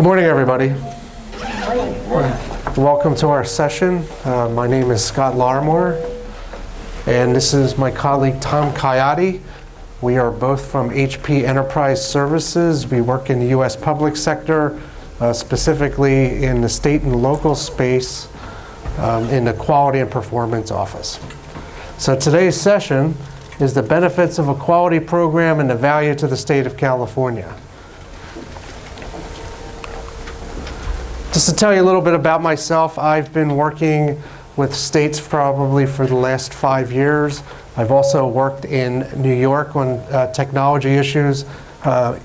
morning, everybody. Welcome to our session. My name is Scott Larmore, and this is my colleague Tom Caiati. We are both from HP Enterprise Services. We work in the U.S. public sector, specifically in the state and local space, in the Quality and Performance Office. So today's session is the benefits of a quality program and the value to the state of California. Just to tell you a little bit about myself, I've been working with states probably for the last 5 years. I've also worked in New York on technology issues,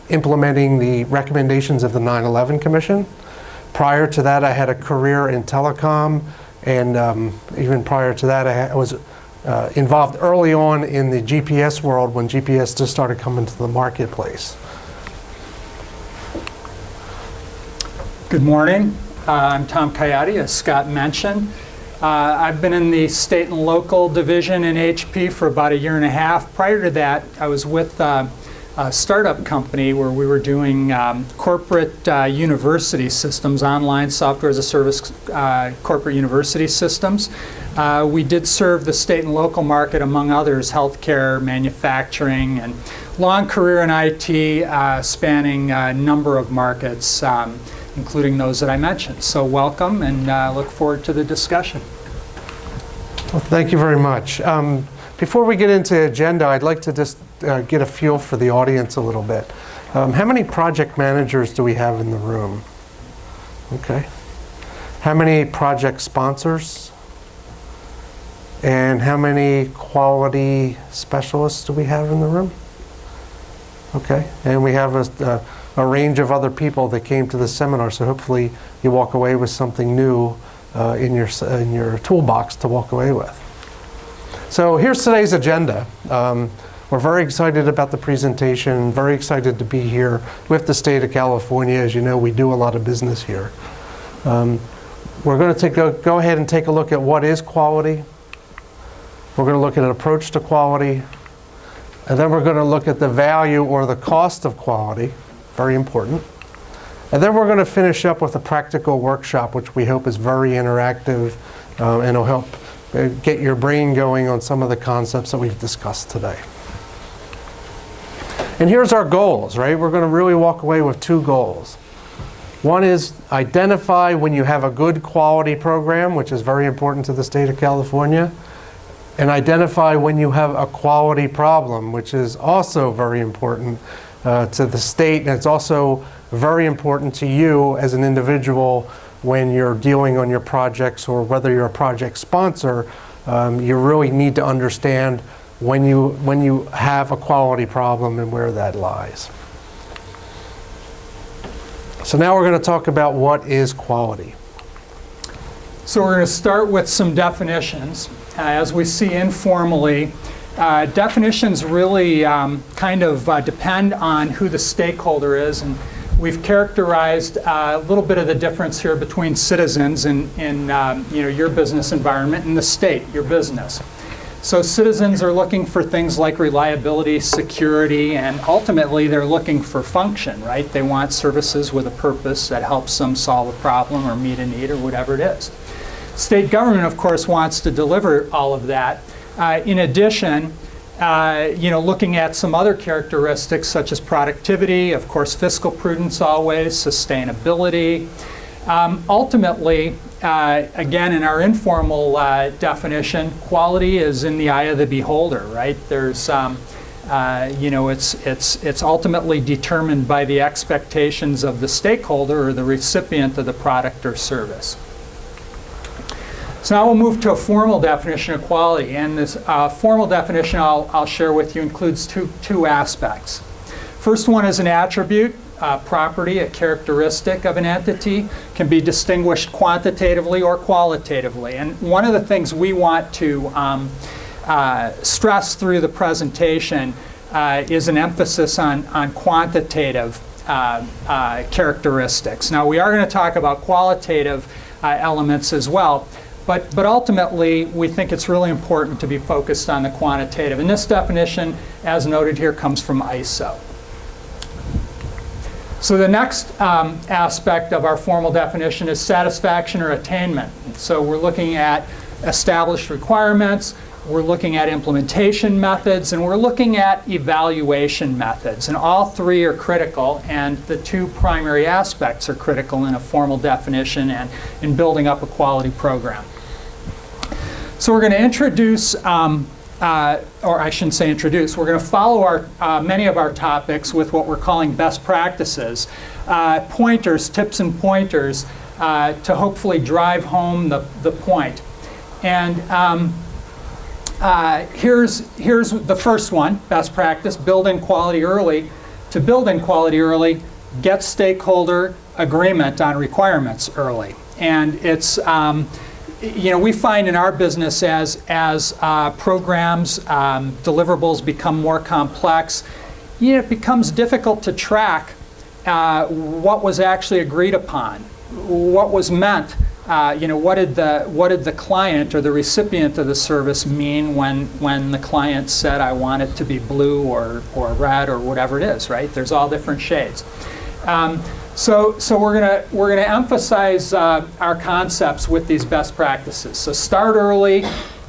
implementing the recommendations of the 9/11 Commission. Prior to that, I had a career in telecom, and even prior to that, I was involved early on in the GPS world when GPS just started coming to the marketplace. Good morning. I'm Tom Caiati, as Scott mentioned. I've been in the state and local division in HP for about 1.5 years. Prior to that, I was with a startup company where we were doing corporate university systems, online software as a service corporate university systems. We did serve the state and local market, among others, healthcare, manufacturing, and long career in IT, spanning a number of markets, including those that I mentioned. So welcome, and look forward to the discussion. Well, thank you very much. Before we get into the agenda, I'd like to just get a feel for the audience a little bit. How many project managers do we have in the room? Okay. How many project sponsors? And how many quality specialists do we have in the room? Okay. And we have a range of other people that came to the seminar, so hopefully you walk away with something new in your toolbox to walk away with. So here's today's agenda. We're very excited about the presentation, very excited to be here with the state of California. As you know, we do a lot of business here. We're going to go ahead and take a look at what is quality. We're going to look at an approach to quality. And then we're going to look at the value or the cost of quality, very important. And then we're going to finish up with a practical workshop, which we hope is very interactive and will help get your brain going on some of the concepts that we've discussed today. And here's our goals, right? We're going to really walk away with 2 goals. One is identify when you have a good quality program, which is very important to the state of California, and identify when you have a quality problem, which is also very important to the state, and it's also very important to you as an individual when you're dealing on your projects, or whether you're a project sponsor. You really need to understand when you have a quality problem and where that lies. So now we're going to talk about what is quality. So we're going to start with some definitions. As we see informally, definitions really kind of depend on who the stakeholder is, and we've characterized a little bit of the difference here between citizens in your business environment and the state, your business. So citizens are looking for things like reliability, security, and ultimately they're looking for function, right? They want services with a purpose that helps them solve a problem or meet a need or whatever it is. State government, of course, wants to deliver all of that. In addition, looking at some other characteristics such as productivity, of course, fiscal prudence always, sustainability. Ultimately, again, in our informal definition, quality is in the eye of the beholder, right? There's, it's ultimately determined by the expectations of the stakeholder or the recipient of the product or service. So now we'll move to a formal definition of quality, and this formal definition I'll share with you includes two aspects. First one is an attribute, property, a characteristic of an entity, can be distinguished quantitatively or qualitatively. And one of the things we want to stress through the presentation is an emphasis on quantitative characteristics. Now we are going to talk about qualitative elements as well. But ultimately, we think it's really important to be focused on the quantitative. And this definition, as noted here, comes from ISO. So the next aspect of our formal definition is satisfaction or attainment. So we're looking at established requirements, we're looking at implementation methods, and we're looking at evaluation methods. And all three are critical, and the two primary aspects are critical in a formal definition and in building up a quality program. So we're going to introduce, or I shouldn't say introduce, we're going to follow our, many of our topics with what we're calling best practices, pointers, tips and pointers to hopefully drive home the point. And here's the first one, best practice, build in quality early. To build in quality early, get stakeholder agreement on requirements early. And it's, you know, we find in our business as programs, deliverables become more complex, you know, it becomes difficult to track what was actually agreed upon, what was meant. You know, what did the client or the recipient of the service mean when the client said, I want it to be blue or red or whatever it is, right? There's all different shades. So we're gonna emphasize our concepts with these best practices. So start early,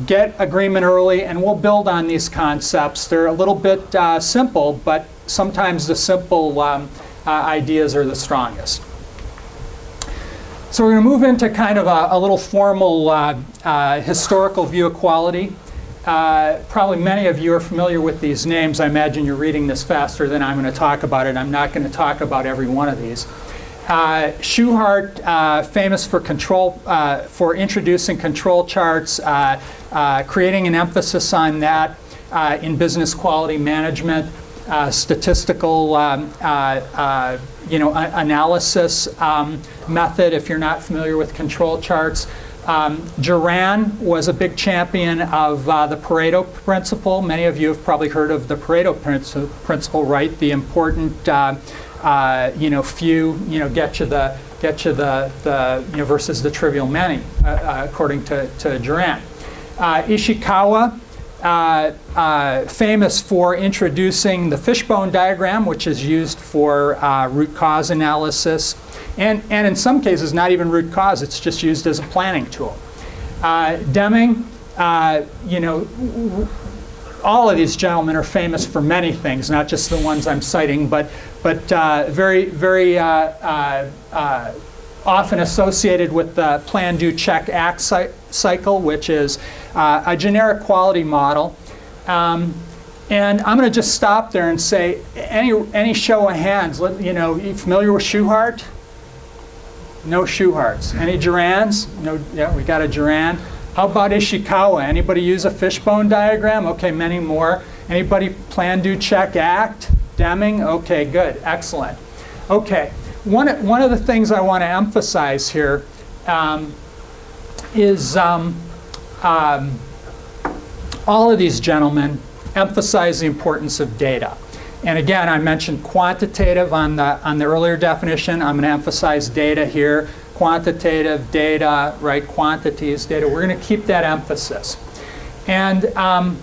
get agreement early, and we'll build on these concepts. They're a little bit simple, but sometimes the simple ideas are the strongest. So we're going to move into kind of a little formal historical view of quality. Probably many of you are familiar with these names. I imagine you're reading this faster than I'm going to talk about it. I'm not going to talk about every one of these. Schuhart, famous for for introducing control charts, creating an emphasis on that in business quality management, statistical you know, analysis method, if you're not familiar with control charts. Duran was a big champion of the Pareto principle. Many of you have probably heard of the Pareto principle, right? The important, you know, few, you know, get you the you know, versus the trivial many, according to Duran. Ishikawa, famous for introducing the fishbone diagram, which is used for root cause analysis, and in some cases not even root cause, it's just used as a planning tool. Deming, you know, all of these gentlemen are famous for many things, not just the ones I'm citing, but very often associated with the plan, do, check, act cycle, which is a generic quality model. And I'm going to just stop there and say, any show of hands, you know, you familiar with Schuhart? No Schuharts. Any Durans? No. Yeah, we got a Duran. How about Ishikawa? Anybody use a fishbone diagram? Okay, many more. Anybody plan, do, check, act? Deming? Okay, good, excellent. Okay, one of the things I want to emphasize here is all of these gentlemen emphasize the importance of data. And again, I mentioned quantitative on the earlier definition. I'm going to emphasize data here. Quantitative, data, right? Quantities, data. We're going to keep that emphasis. And I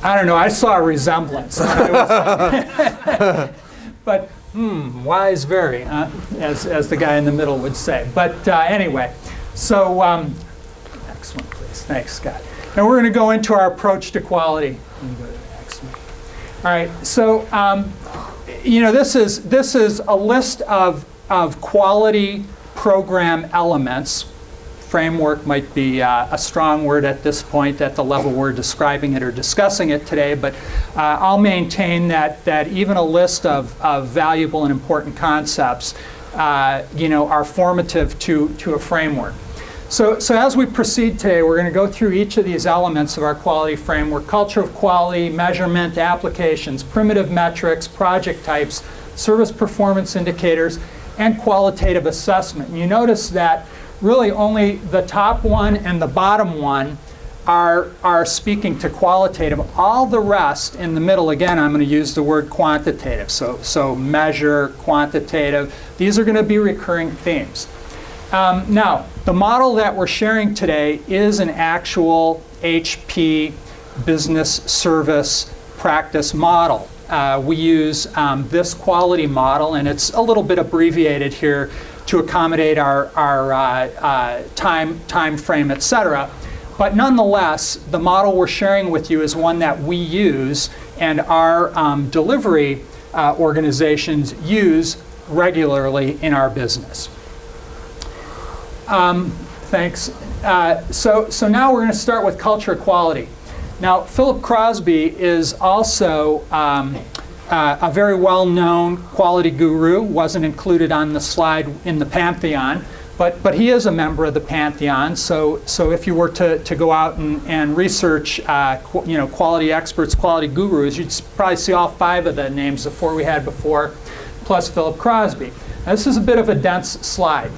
don't know, I saw a resemblance. But wise very, as the guy in the middle would say. But anyway, so next one, please. Thanks, Scott. And we're going to go into our approach to quality. All right, so you know, this is a list of quality program elements. Framework might be a strong word at this point at the level we're describing it or discussing it today, but I'll maintain that even a list of valuable and important concepts you know, are formative to a framework. So as we proceed today, we're going to go through each of these elements of our quality framework: culture of quality, measurement, applications, primitive metrics, project types, service performance indicators, and qualitative assessment. And you notice that really only the top one and the bottom one are speaking to qualitative. All the rest in the middle, again, I'm going to use the word quantitative. So measure, quantitative, these are going to be recurring themes. Now, the model that we're sharing today is an actual HP business service practice model. we use this quality model, and it's a little bit abbreviated here to accommodate our time frame, et cetera. But nonetheless, the model we're sharing with you is one that we use and our delivery organizations use regularly in our business. Thanks. So now we're going to start with culture of quality. Now, Philip Crosby is also a very well-known quality guru. Wasn't included on the slide in the Pantheon, but he is a member of the Pantheon. So if you were to go out and research, quality experts, quality gurus, you'd probably see all 5 of the names, the 4 we had before, plus Philip Crosby. Now, this is a bit of a dense slide.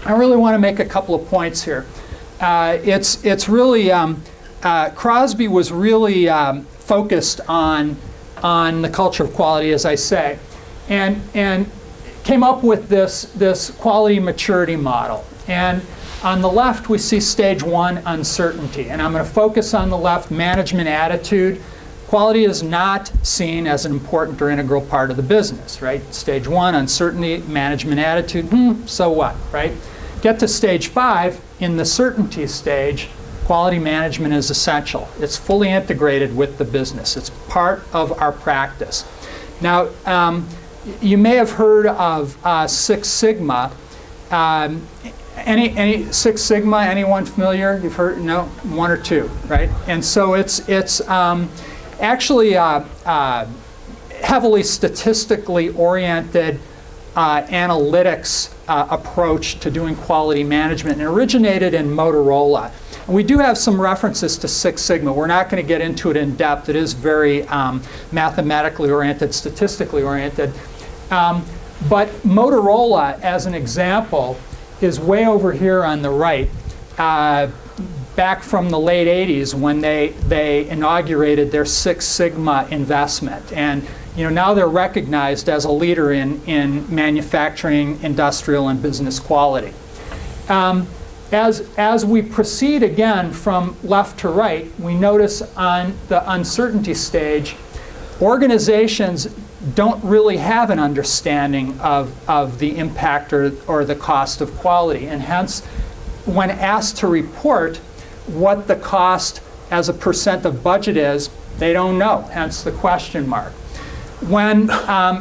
I really want to make a couple of points here. It's really Crosby was really focused on the culture of quality, as I say, and came up with this quality maturity model. And on the left, we see stage 1, uncertainty. And I'm going to focus on the left, management attitude. Quality is not seen as an important or integral part of the business, right? Stage 1, uncertainty, management attitude, so what, right? Get to stage 5, in the certainty stage, quality management is essential. It's fully integrated with the business. It's part of our practice. Now, you may have heard of Six Sigma. Any Six Sigma? Anyone familiar? You've heard? No, 1 or 2, right? And so it's actually heavily statistically oriented analytics approach to doing quality management, and originated in Motorola. And we do have some references to Six Sigma. We're not going to get into it in depth. It is very mathematically oriented, statistically oriented. But Motorola, as an example, is way over here on the right, back from the late 80s when they inaugurated their Six Sigma investment. And now they're recognized as a leader in manufacturing, industrial, and business quality. As we proceed again from left to right, we notice on the uncertainty stage, organizations don't really have an understanding of the impact or the cost of quality. And hence, when asked to report what the cost as a % of budget is, they don't know, hence the question mark. When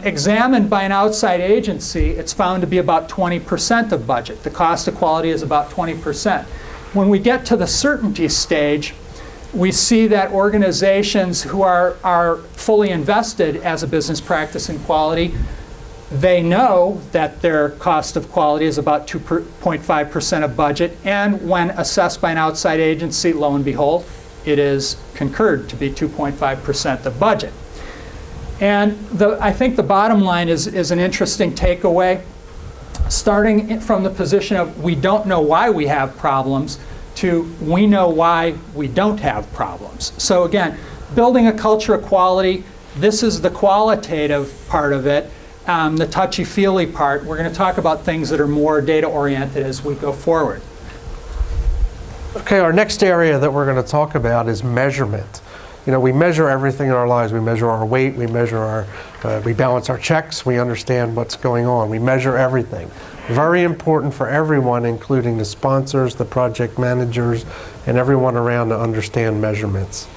examined by an outside agency, it's found to be about 20% of budget. The cost of quality is about 20%. When we get to the certainty stage, we see that organizations who are fully invested as a business practice in quality, they know that their cost of quality is about 2.5% of budget. And when assessed by an outside agency, lo and behold, it is concurred to be 2.5% of budget. And I think the bottom line is an interesting takeaway. Starting from the position of we don't know why we have problems to we know why we don't have problems. So again, building a culture of quality, this is the qualitative part of it, the touchy-feely part. We're going to talk about things that are more data-oriented as we go forward. Okay, our next area that we're going to talk about is measurement. We measure everything in our lives. We measure our weight, we measure we balance our checks, we understand what's going on. We measure everything. Very important for everyone, including the sponsors, the project managers, and everyone around to understand measurements,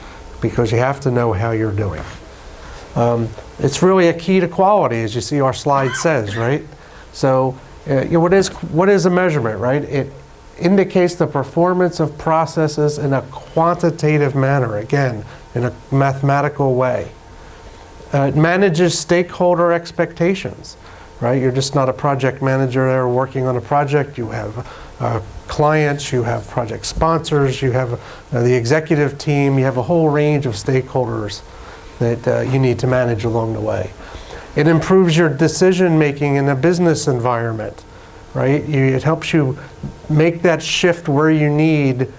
because you have to know how you're doing. It's really a key to quality, as you see our slide says, right? So what is a measurement, right? It indicates the performance of processes in a quantitative manner, again, in a mathematical way. It manages stakeholder expectations, right? You're just not a project manager there working on a project. You have clients, you have project sponsors, you have the executive team, you have a whole range of stakeholders that you need to manage along the way. It improves your decision making in a business environment, right? It helps you make that shift where you need,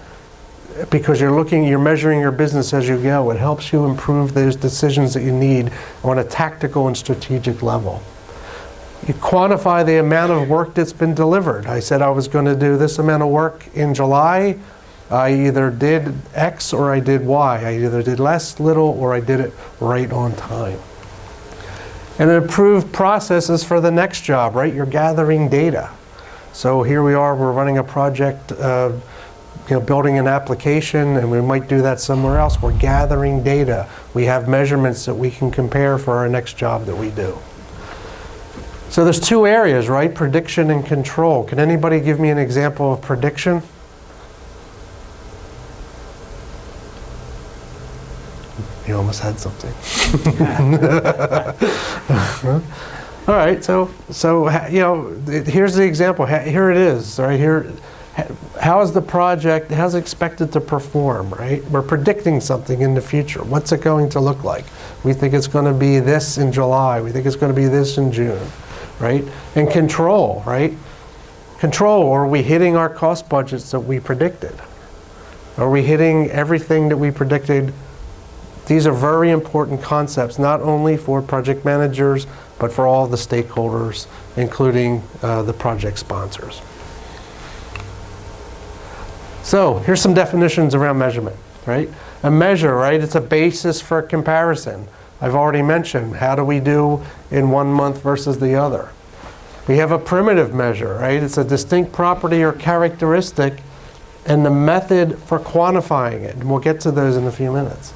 because you're measuring your business as you go. It helps you improve those decisions that you need on a tactical and strategic level. You quantify the amount of work that's been delivered. I said I was going to do this amount of work in July. I either did X or I did Y. I either did less, little, or I did it right on time. And improved processes for the next job, right? You're gathering data. So here we are, we're running a project, building an application, and we might do that somewhere else. We're gathering data. We have measurements that we can compare for our next job that we do. So there's two areas, right? Prediction and control. Can anybody give me an example of prediction? You almost had something. All right, so here's the example. Here it is, right here. How is the project, how's it expected to perform, right? We're predicting something in the future. What's it going to look like? We think it's going to be this in July. We think it's going to be this in June, right? And control, right? Control, are we hitting our cost budgets that we predicted? Are we hitting everything that we predicted? These are very important concepts, not only for project managers, but for all the stakeholders, including the project sponsors. So here's some definitions around measurement, right? A measure, right? It's a basis for comparison. I've already mentioned, how do we do in 1 month versus the other? We have a primitive measure, right? It's a distinct property or characteristic and the method for quantifying it. And we'll get to those in a few minutes.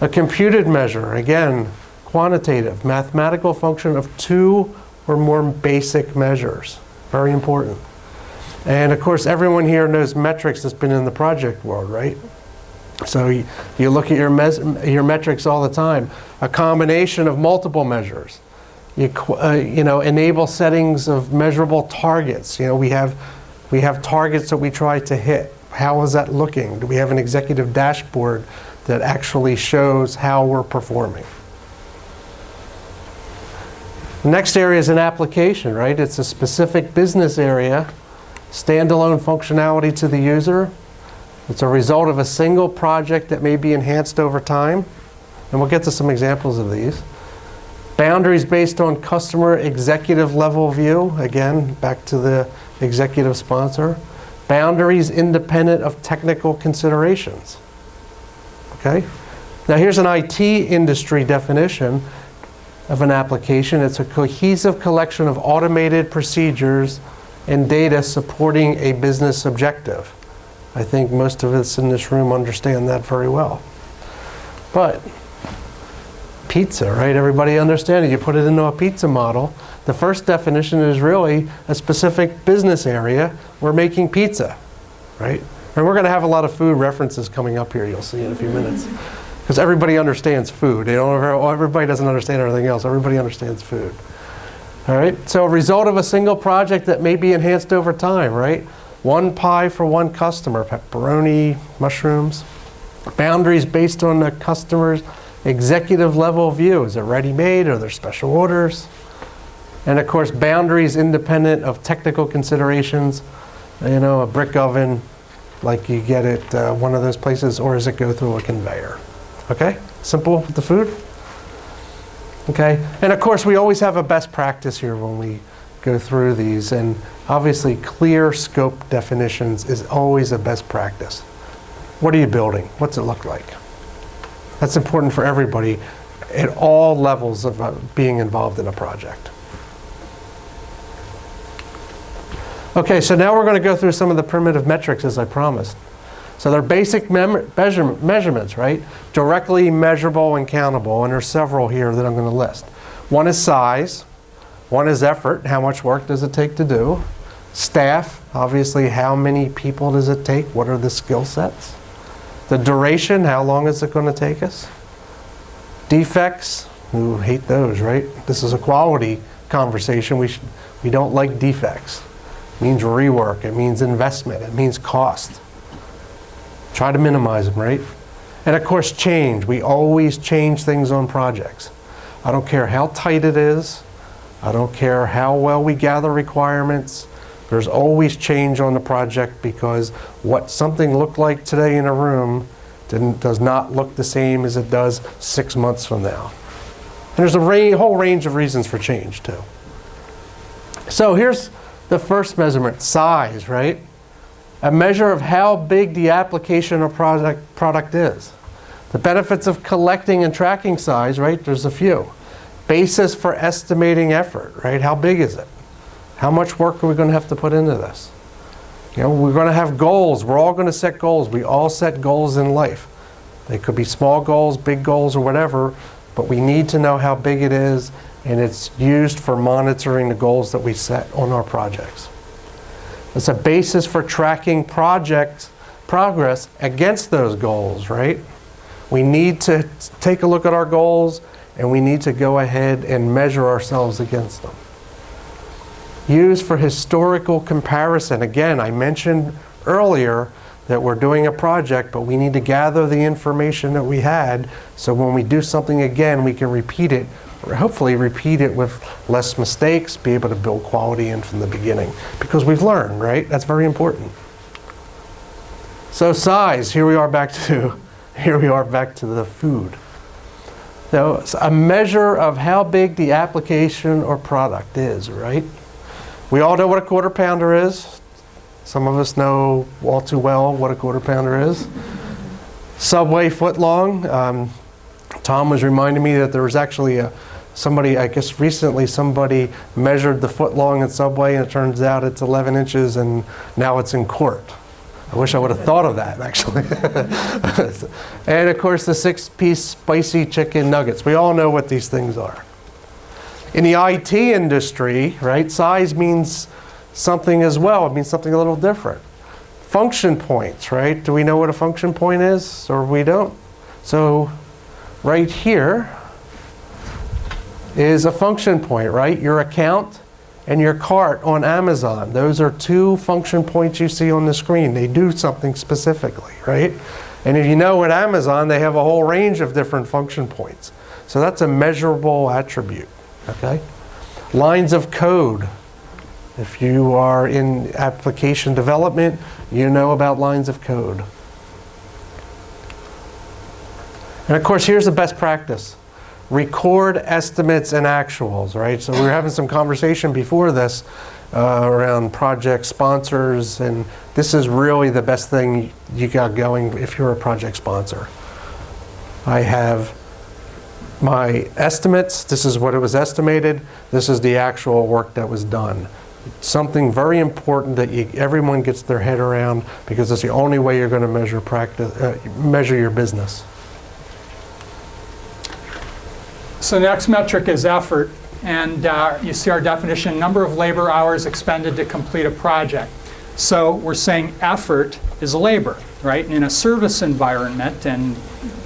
A computed measure, again, quantitative, mathematical function of 2 or more basic measures. Very important. And of course, everyone here knows metrics that's been in the project world, right? So you look at your metrics all the time. A combination of multiple measures. Enable settings of measurable targets. We have targets that we try to hit. How is that looking? Do we have an executive dashboard that actually shows how we're performing? The next area is an application, right? It's a specific business area, standalone functionality to the user. It's a result of a single project that may be enhanced over time. And we'll get to some examples of these. Boundaries based on customer executive level view. Again, back to the executive sponsor. Boundaries independent of technical considerations. Okay? Now here's an IT industry definition of an application. It's a cohesive collection of automated procedures and data supporting a business objective. I think most of us in this room understand that very well. But pizza, right? Everybody understands it. You put it into a pizza model. The first definition is really a specific business area. We're making pizza, right? And we're going to have a lot of food references coming up here, you'll see in a few minutes. Because everybody understands food. Everybody doesn't understand everything else. Everybody understands food. All right, so a result of a single project that may be enhanced over time, right? One pie for one customer, pepperoni, mushrooms. Boundaries based on the customer's executive level view. Is it ready-made? Are there special orders? And of course, boundaries independent of technical considerations. A brick oven, like you get at one of those places, or does it go through a conveyor? Okay, simple with the food. Okay, and of course we always have a best practice here when we go through these, and obviously clear scope definitions is always a best practice. What are you building? What's it look like? That's important for everybody at all levels of being involved in a project. Okay, so now we're going to go through some of the primitive metrics as I promised. So they're basic measurements, right? Directly measurable and countable, and there's several here that I'm going to list. One is size. One is effort. How much work does it take to do? Staff, obviously, how many people does it take? What are the skill sets? The duration, how long is it going to take us? Defects, who hate those, right? This is a quality conversation. We don't like defects. It means rework. It means investment. It means cost. Try to minimize them, right? And of course, change. We always change things on projects. I don't care how tight it is. I don't care how well we gather requirements. There's always change on the project because what something looked like today in a room does not look the same as it does 6 months from now. And there's a whole range of reasons for change too. So here's the first measurement, size, right? A measure of how big the application or product is. The benefits of collecting and tracking size, right? There's a few. Basis for estimating effort, right? How big is it? How much work are we going to have to put into this? You know, we're going to have goals. We're all going to set goals. We all set goals in life. They could be small goals, big goals, or whatever, but we need to know how big it is, and it's used for monitoring the goals that we set on our projects. It's a basis for tracking project progress against those goals, right? We need to take a look at our goals, and we need to go ahead and measure ourselves against them. Used for historical comparison. Again, I mentioned earlier that we're doing a project, but we need to gather the information that we had, so when we do something again, we can repeat it, or hopefully repeat it with less mistakes, be able to build quality in from the beginning. Because we've learned, right? That's very important. So size, here we are back to the food. So it's a measure of how big the application or product is, right? We all know what a quarter pounder is. Some of us know all too well what a quarter pounder is. Subway foot long. Tom was reminding me that there was actually somebody, I guess recently, somebody measured the foot long in Subway, and it turns out it's 11 inches, and now it's in court. I wish I would have thought of that, actually. And of course, the 6-piece spicy chicken nuggets. We all know what these things are. In the IT industry, right, size means something as well. It means something a little different. Function points, right? Do we know what a function point is, or we don't? So right here is a function point, right? Your account and your cart on Amazon. Those are two function points you see on the screen. They do something specifically, right? And if you know at Amazon, they have a whole range of different function points. So that's a measurable attribute, okay? Lines of code. If you are in application development, you know about lines of code. And of course, here's the best practice. Record estimates and actuals, right? So we were having some conversation before this around project sponsors, and this is really the best thing you got going if you're a project sponsor. I have my estimates. This is what it was estimated. This is the actual work that was done. Something very important that everyone gets their head around, because it's the only way you're going to measure your business. So next metric is effort, and you see our definition: number of labor hours expended to complete a project. So we're saying effort is labor, right? In a service environment, and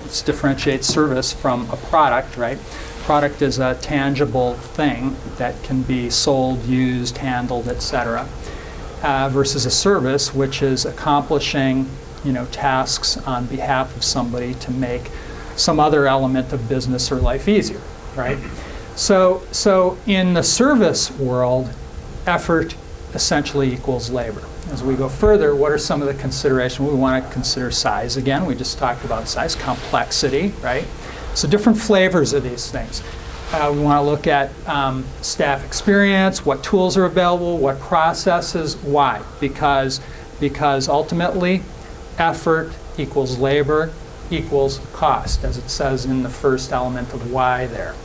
let's differentiate service from a product, right? Product is a tangible thing that can be sold, used, handled, etc. Versus a service, which is accomplishing, tasks on behalf of somebody to make some other element of business or life easier, right? So in the service world, effort essentially equals labor. As we go further, what are some of the considerations? We want to consider size again. We just talked about size, complexity, right? So different flavors of these things. We want to look at staff experience, what tools are available, what processes, why? Because ultimately, effort equals labor equals cost, as it says in the first element of why there.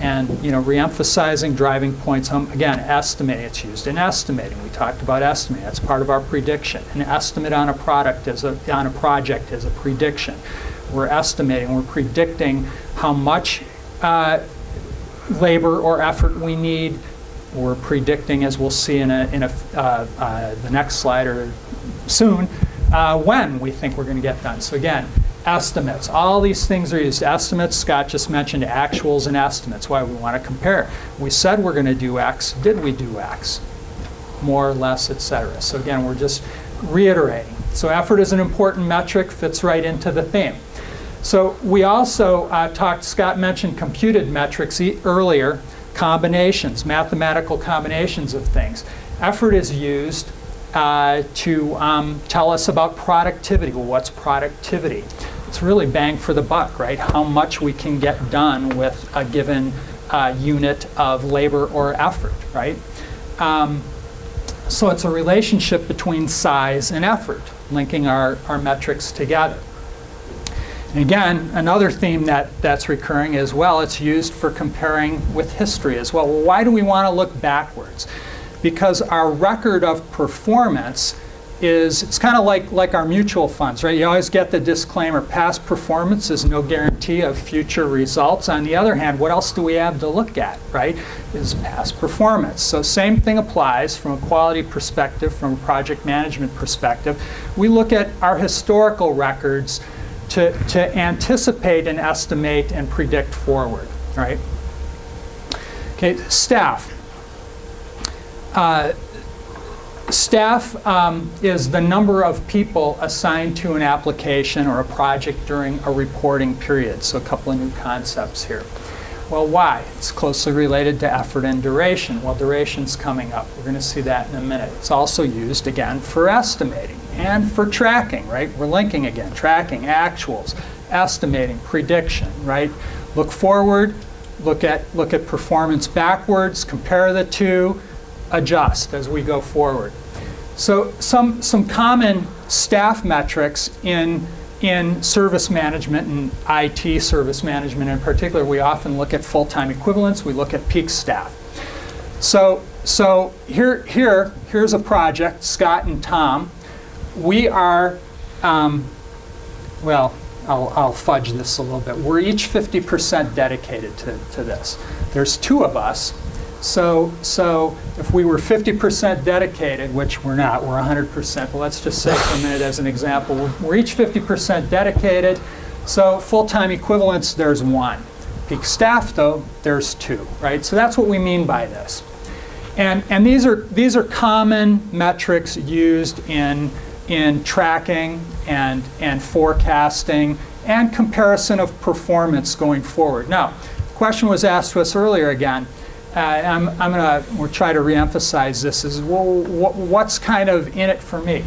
And re-emphasizing driving points home, again, estimating. It's used in estimating. We talked about estimating. That's part of our prediction. An estimate on a project is a prediction. We're estimating, we're predicting how much labor or effort we need. We're predicting, as we'll see in the next slide or soon, when we think we're going to get done. So again, estimates. All these things are used. Estimates, Scott just mentioned actuals and estimates. Why we want to compare. We said we're going to do X. Did we do X? More or less, etc. So again, we're just reiterating. So effort is an important metric, fits right into the theme. So we also Scott mentioned computed metrics earlier, combinations, mathematical combinations of things. Effort is used to tell us about productivity. Well, what's productivity? It's really bang for the buck, right? How much we can get done with a given unit of labor or effort, right? So it's a relationship between size and effort, linking our metrics together. Again, another theme that's recurring as well, it's used for comparing with history as well. Well, why do we want to look backwards? Because our record of performance it's kind of like our mutual funds, right? You always get the disclaimer, past performance is no guarantee of future results. On the other hand, what else do we have to look at, right? Is past performance. So same thing applies from a quality perspective, from a project management perspective. We look at our historical records to anticipate and estimate and predict forward, right? Okay, staff. Staff is the number of people assigned to an application or a project during a reporting period. So a couple of new concepts here. Well, why? It's closely related to effort and duration. Well, duration's coming up. We're going to see that in a minute. It's also used, again, for estimating and for tracking, right? We're linking again, tracking, actuals, estimating, prediction, right? Look forward, look at performance backwards, compare the two, adjust as we go forward. So some common staff metrics in service management and IT service management in particular, we often look at full-time equivalents, we look at peak staff. So here's a project, Scott and Tom. We are, well, I'll fudge this a little bit. We're each 50% dedicated to this. There's two of us. So if we were 50% dedicated, which we're not, we're 100%, but let's just say for a minute as an example, we're each 50% dedicated. So full-time equivalents, there's one. Peak staff, though, there's two, right? So that's what we mean by this. And these are common metrics used in tracking and forecasting and comparison of performance going forward. Now, the question was asked to us earlier again. We'll try to reemphasize this is, well, what's kind of in it for me?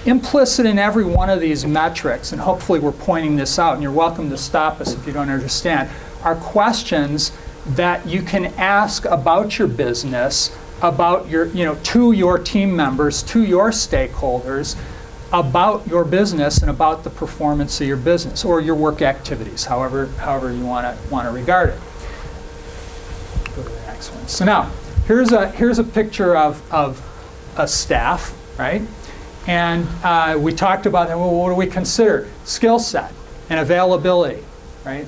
Implicit in every one of these metrics, and hopefully we're pointing this out, and you're welcome to stop us if you don't understand, are questions that you can ask about your business, about your, to your team members, to your stakeholders, about your business and about the performance of your business or your work activities, however you want to regard it. Go to the next one. So now, here's a picture of a staff, right? And we talked about, well, what do we consider? Skill set and availability, right?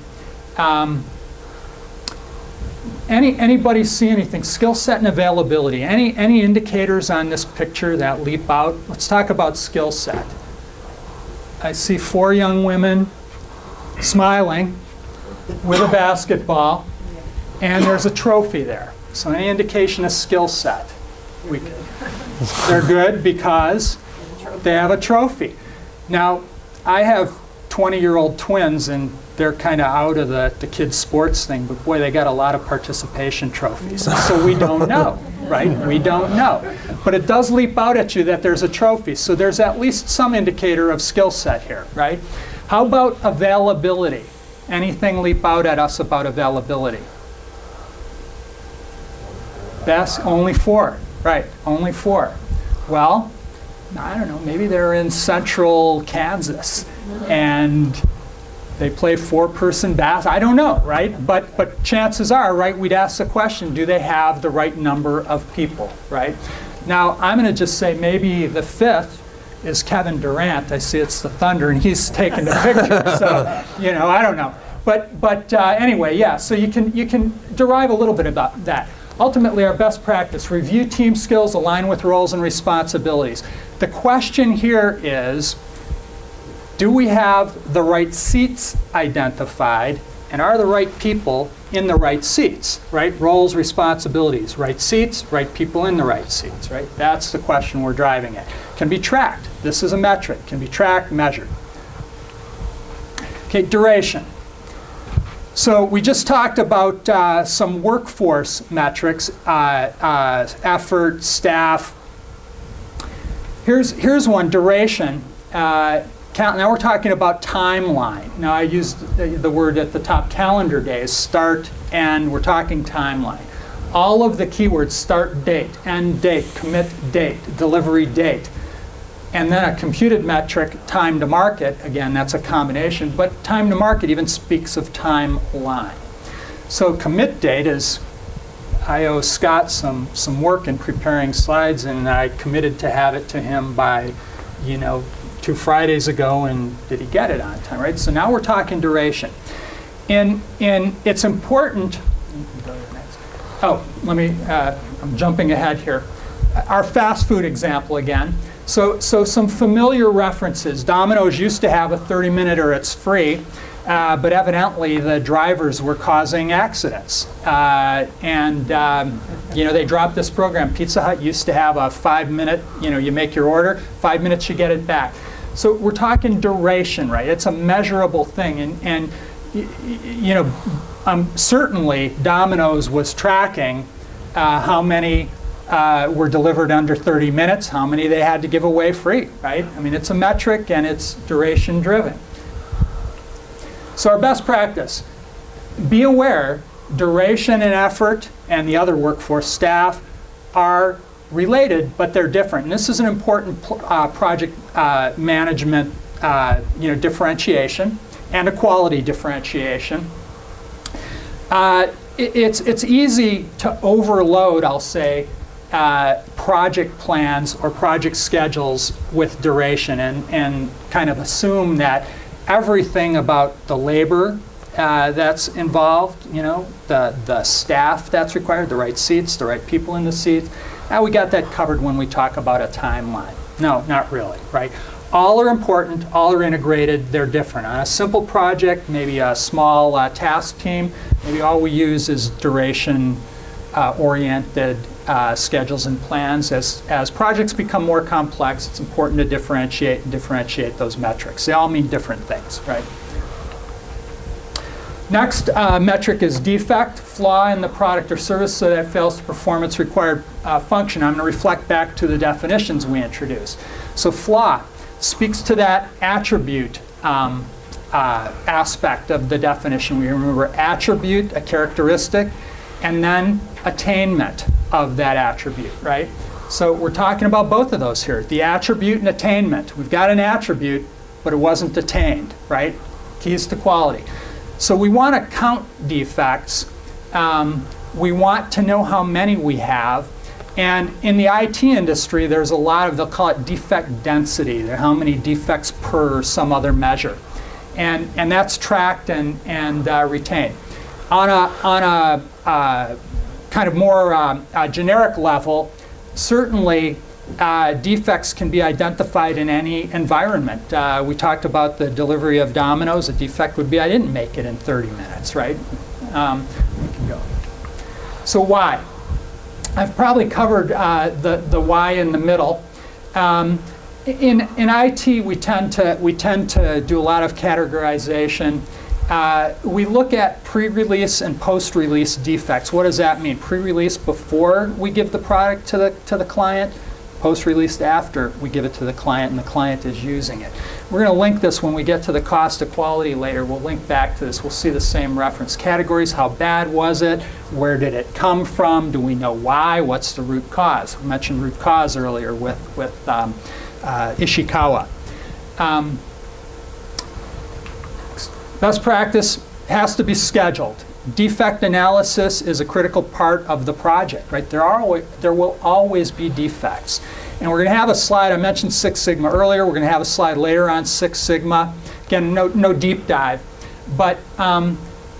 Anybody see anything? Skill set and availability. Any indicators on this picture that leap out? Let's talk about skill set. I see 4 young women smiling with a basketball. And there's a trophy there. So any indication of skill set? They're good because they have a trophy. Now, I have 20-year-old twins, and they're kind of out of the kids' sports thing, but boy, they got a lot of participation trophies. So we don't know, right? We don't know. But it does leap out at you that there's a trophy. So there's at least some indicator of skill set here, right? How about availability? Anything leap out at us about availability? Only 4, right, only 4. Well, I don't know, maybe they're in central Kansas and they play 4-person basketball. I don't know, right? But chances are, right, we'd ask the question, do they have the right number of people, right? Now, I'm going to just say maybe the 5th is Kevin Durant. I see it's the Thunder, and he's taking the picture, so, I don't know. But anyway, yeah, so you can derive a little bit about that. Ultimately, our best practice, review team skills, align with roles and responsibilities. The question here is, do we have the right seats identified, and are the right people in the right seats, right? Roles, responsibilities, right seats, right people in the right seats, right? That's the question we're driving at. Can be tracked. This is a metric. Can be tracked, measured. Okay, duration. So we just talked about some workforce metrics, effort, staff. Here's one, duration. Now we're talking about timeline. Now I used the word at the top, calendar days, start, end. We're talking timeline. All of the keywords, start date, end date, commit date, delivery date. and then a computed metric, time to market. Again, that's a combination, but time to market even speaks of timeline. So commit date is, I owe Scott some work in preparing slides, and I committed to have it to him by, 2 Fridays ago, and did he get it on time, right? So now we're talking duration. And it's important, I'm jumping ahead here. Our fast food example again. So some familiar references. Domino's used to have a 30-minute or it's free, but evidently the drivers were causing accidents. They dropped this program. Pizza Hut used to have a 5-minute, you make your order, 5 minutes you get it back. So we're talking duration, right? It's a measurable thing. And certainly Domino's was tracking how many were delivered under 30 minutes, how many they had to give away free, right? I mean, it's a metric and it's duration driven. So our best practice, be aware duration and effort and the other workforce staff are related, but they're different. And this is an important project management differentiation and a quality differentiation. It's easy to overload, I'll say, project plans or project schedules with duration and kind of assume that everything about the labor that's involved, the staff that's required, the right seats, the right people in the seats, we got that covered when we talk about a timeline. No, not really, right? All are important, all are integrated, they're different. On a simple project, maybe a small task team, maybe all we use is duration-oriented schedules and plans. As projects become more complex, it's important to differentiate those metrics. They all mean different things, right? Next metric is defect, flaw in the product or service so that it fails to perform its required function. I'm going to reflect back to the definitions we introduced. So flaw speaks to that attribute aspect of the definition. We remember attribute, a characteristic, and then attainment of that attribute, right? So we're talking about both of those here, the attribute and attainment. We've got an attribute, but it wasn't attained, right? Keys to quality. So we want to count defects. We want to know how many we have. And in the IT industry, there's a lot of, they'll call it defect density, how many defects per some other measure. And that's tracked and retained. On a kind of more generic level, certainly defects can be identified in any environment. We talked about the delivery of Domino's. A defect would be I didn't make it in 30 minutes, right? We can go. So why? I've probably covered the why in the middle. In IT, we tend to do a lot of categorization. We look at pre-release and post-release defects. What does that mean? Pre-release before we give the product to the client, post-release after we give it to the client and the client is using it. We're going to link this when we get to the cost of quality later. We'll link back to this. We'll see the same reference categories. How bad was it? Where did it come from? Do we know why? What's the root cause? We mentioned root cause earlier with Ishikawa. Best practice has to be scheduled. Defect analysis is a critical part of the project, right? There will always be defects. And we're going to have a slide. I mentioned Six Sigma earlier. We're going to have a slide later on Six Sigma. Again, no deep dive. But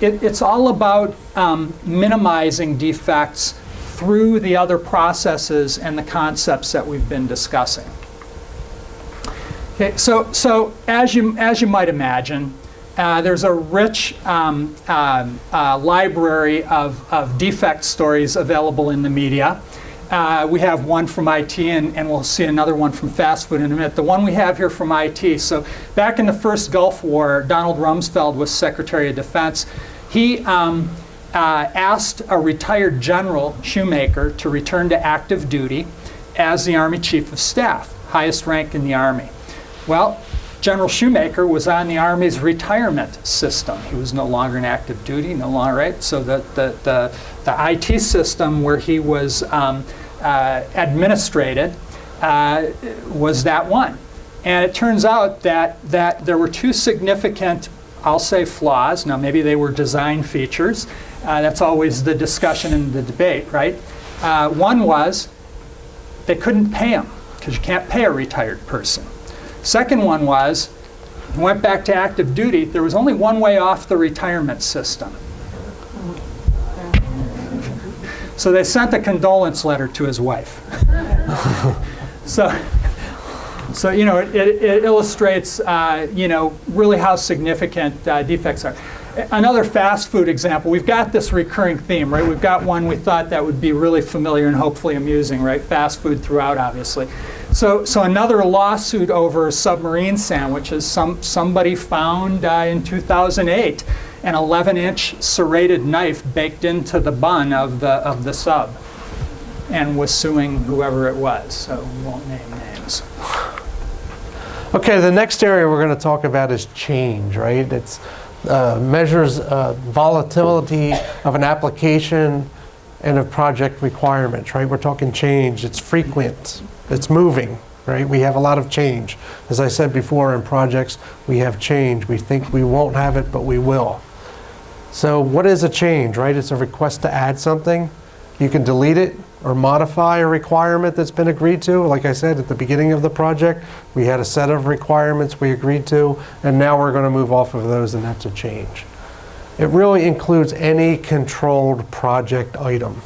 it's all about minimizing defects through the other processes and the concepts that we've been discussing. Okay, so as you might imagine, there's a rich library of defect stories available in the media. We have one from IT, and we'll see another one from fast food in a minute. The one we have here from IT. So back in the first Gulf War, Donald Rumsfeld was Secretary of Defense. He asked a retired general, Shoemaker, to return to active duty as the Army Chief of Staff, highest rank in the Army. Well, General Shoemaker was on the Army's retirement system. He was no longer in active duty, no longer, right? So the IT system where he was administrated was that one. And it turns out that there were two significant, I'll say, flaws. Now, maybe they were design features. That's always the discussion and the debate, right? One was they couldn't pay them, because you can't pay a retired person. Second one was, went back to active duty, there was only one way off the retirement system. So they sent a condolence letter to his wife. So you know, it illustrates, you know, really how significant defects are. Another fast food example, we've got this recurring theme, right? We've got one we thought that would be really familiar and hopefully amusing, right? Fast food throughout, obviously. So another lawsuit over submarine sandwiches. Somebody found in 2008 an 11-inch serrated knife baked into the bun of the sub, and was suing whoever it was. So we won't name names. Okay, the next area we're going to talk about is change, right? It's measures volatility of an application and of project requirements, right? We're talking change. It's frequent. It's moving, right? We have a lot of change. As I said before, in projects, we have change. We think we won't have it, but we will. So what is a change, right? It's a request to add something. You can delete it or modify a requirement that's been agreed to. Like I said, at the beginning of the project, we had a set of requirements we agreed to, and now we're going to move off of those, and that's a change. It really includes any controlled project item.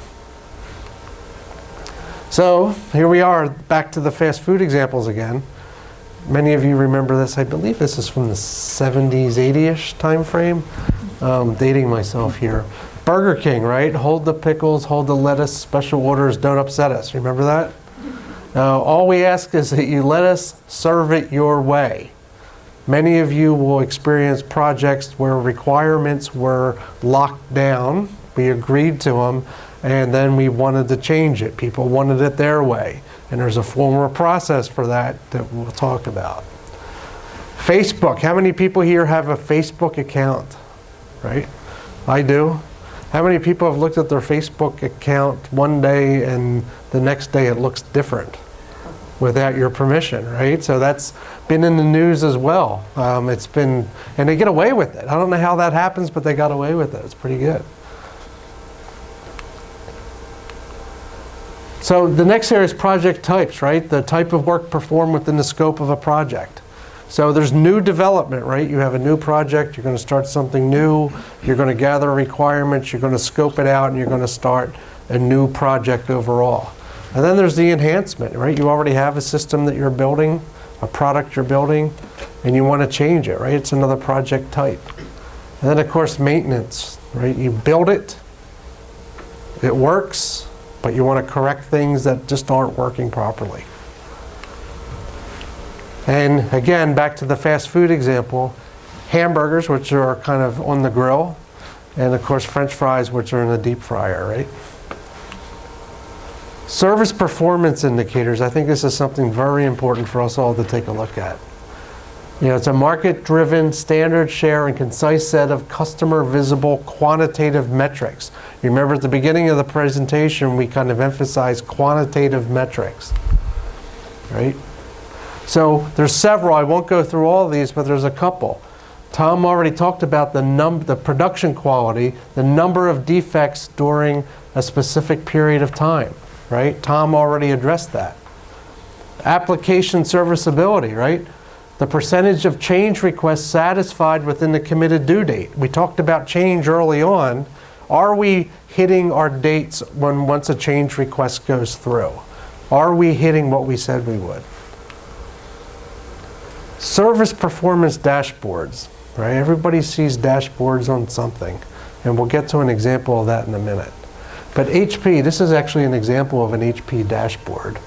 So here we are, back to the fast food examples again. Many of you remember this. I believe this is from the 70s, 80-ish time frame. Dating myself here. Burger King, right? Hold the pickles, hold the lettuce, special orders, don't upset us. Remember that? Now, all we ask is that you let us serve it your way. Many of you will experience projects where requirements were locked down. We agreed to them, and then we wanted to change it. People wanted it their way. And there's a formal process for that we'll talk about. Facebook. How many people here have a Facebook account? Right? I do. How many people have looked at their Facebook account one day and the next day it looks different without your permission, right? So that's been in the news as well. It's been, and they get away with it. I don't know how that happens, but they got away with it. It's pretty good. So the next area is project types, right? The type of work performed within the scope of a project. So there's new development, right? You have a new project, you're going to start something new, you're going to gather requirements, you're going to scope it out, and you're going to start a new project overall. And then there's the enhancement, right? You already have a system that you're building, a product you're building, and you want to change it, right? It's another project type. And then, of course, maintenance, right? You build it, it works, but you want to correct things that just aren't working properly. And again, back to the fast food example, hamburgers, which are kind of on the grill, and of course French fries, which are in the deep fryer, right? Service performance indicators. I think this is something very important for us all to take a look at. You know, it's a market-driven, standard share, and concise set of customer-visible quantitative metrics. You remember at the beginning of the presentation, we kind of emphasized quantitative metrics, right? So there's several. I won't go through all of these, but there's a couple. Tom already talked about the production quality, the number of defects during a specific period of time, right? Tom already addressed that. Application serviceability, right? The percentage of change requests satisfied within the committed due date. We talked about change early on. Are we hitting our dates once a change request goes through? Are we hitting what we said we would? Service performance dashboards, right? Everybody sees dashboards on something, and we'll get to an example of that in a minute. But HP, this is actually an example of an HP dashboard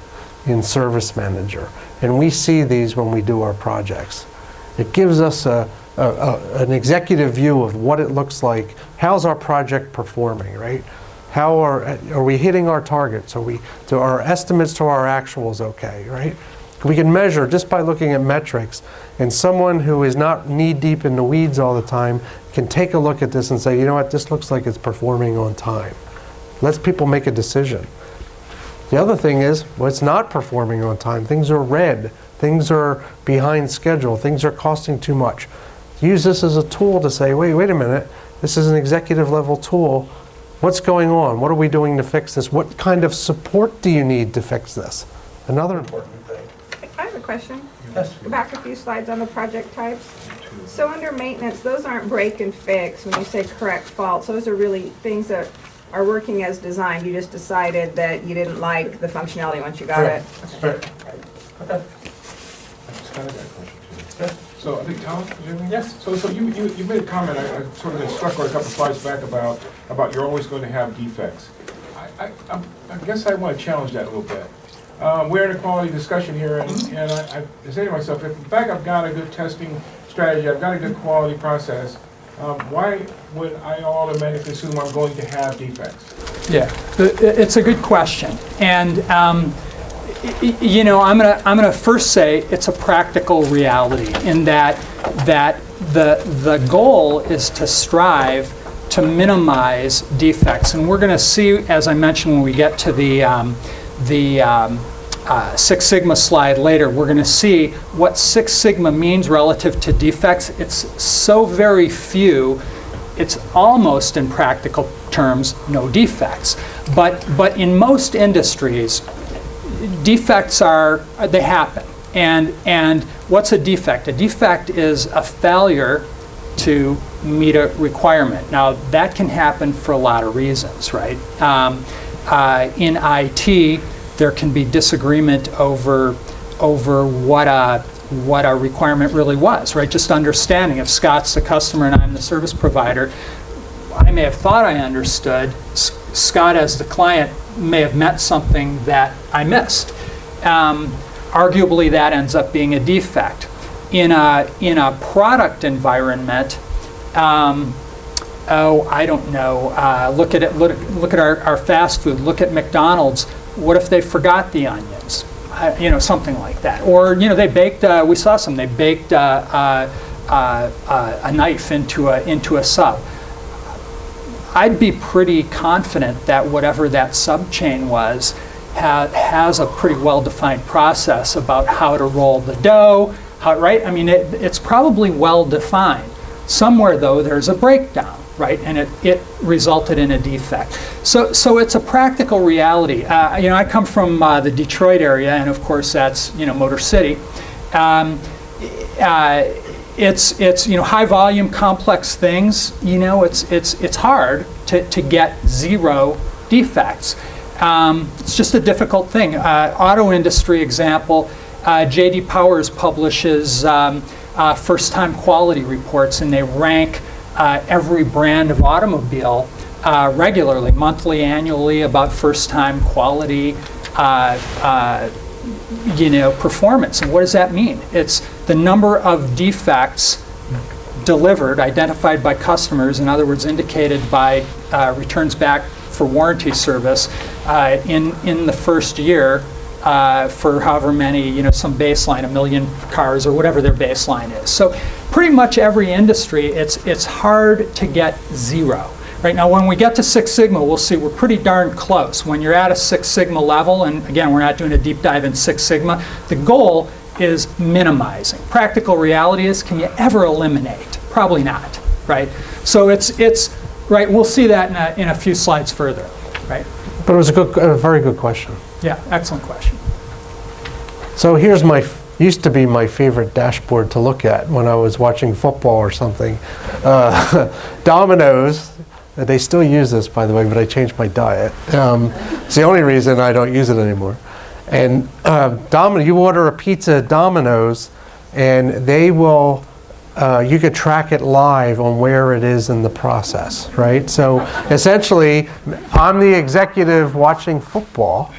in Service Manager, and we see these when we do our projects. It gives us an executive view of what it looks like. How's our project performing, right? How are we hitting our targets? Are our estimates to our actuals okay, right? We can measure just by looking at metrics, and someone who is not knee-deep in the weeds all the time can take a look at this and say, you know what, this looks like it's performing on time. Lets people make a decision. The other thing is, well, it's not performing on time. Things are red. Things are behind schedule. Things are costing too much. Use this as a tool to say, wait a minute. This is an executive level tool. What's going on? What are we doing to fix this? What kind of support do you need to fix this? Another important thing. I have a question. Yes. Go back a few slides on the project types. So under maintenance, those aren't break and fix when you say correct faults. Those are really things that are working as designed. You just decided that you didn't like the functionality once you got it. Right. Okay. So I think Tom, is there anything? Yes. So you made a comment, I sort of struck a couple slides back about you're always going to have defects. I guess I want to challenge that a little bit. We're in a quality discussion here, and I say to myself, if in fact I've got a good testing strategy, I've got a good quality process, why would I automatically assume I'm going to have defects? Yeah, it's a good question. And you know, I'm gonna first say it's a practical reality in that the goal is to strive to minimize defects, and we're gonna see, as I mentioned, when we get to the Six Sigma slide later, we're gonna see what Six Sigma means relative to defects. It's so very few, it's almost in practical terms no defects. But in most industries, defects they happen. And what's a defect? A defect is a failure to meet a requirement. Now that can happen for a lot of reasons, right? In IT, there can be disagreement over what a requirement really was, right? Just understanding. If Scott's the customer and I'm the service provider, I may have thought I understood. Scott, as the client, may have meant something that I missed. Arguably, that ends up being a defect. In a product environment, I don't know. Look at it. Look at our fast food. Look at McDonald's. What if they forgot the onions? You know, something like that. Or you know, they baked. We saw some. They baked a knife into a sub. I'd be pretty confident that whatever that sub-chain was has a pretty well-defined process about how to roll the dough, right? I mean, it's probably well-defined. Somewhere, though, there's a breakdown, right? And it resulted in a defect. So it's a practical reality. You know, I come from the Detroit area, and of course that's, you know, Motor City. It's you know, high volume, complex things. You know, it's hard to get zero defects. It's just a difficult thing. Auto industry example. J.D. Powers publishes first-time quality reports, and they rank every brand of automobile regularly, monthly, annually, about first-time quality. You know, performance. And what does that mean? It's the number of defects delivered, identified by customers, in other words, indicated by returns back for warranty service in the first year for however many, you know, some baseline, 1 million cars or whatever their baseline is. So pretty much every industry, it's hard to get zero. Right now, when we get to Six Sigma, we'll see we're pretty darn close. When you're at a Six Sigma level, and again, we're not doing a deep dive in Six Sigma, the goal is minimizing. Practical reality is, can you ever eliminate? Probably not, right? So it's right. We'll see that in a few slides further, right? But it was a very good question. Yeah, excellent question. So here's used to be my favorite dashboard to look at when I was watching football or something. Domino's. They still use this, by the way, but I changed my diet. It's the only reason I don't use it anymore. And you order a pizza at Domino's, and they will, you could track it live on where it is in the process, right? So essentially, I'm the executive watching football,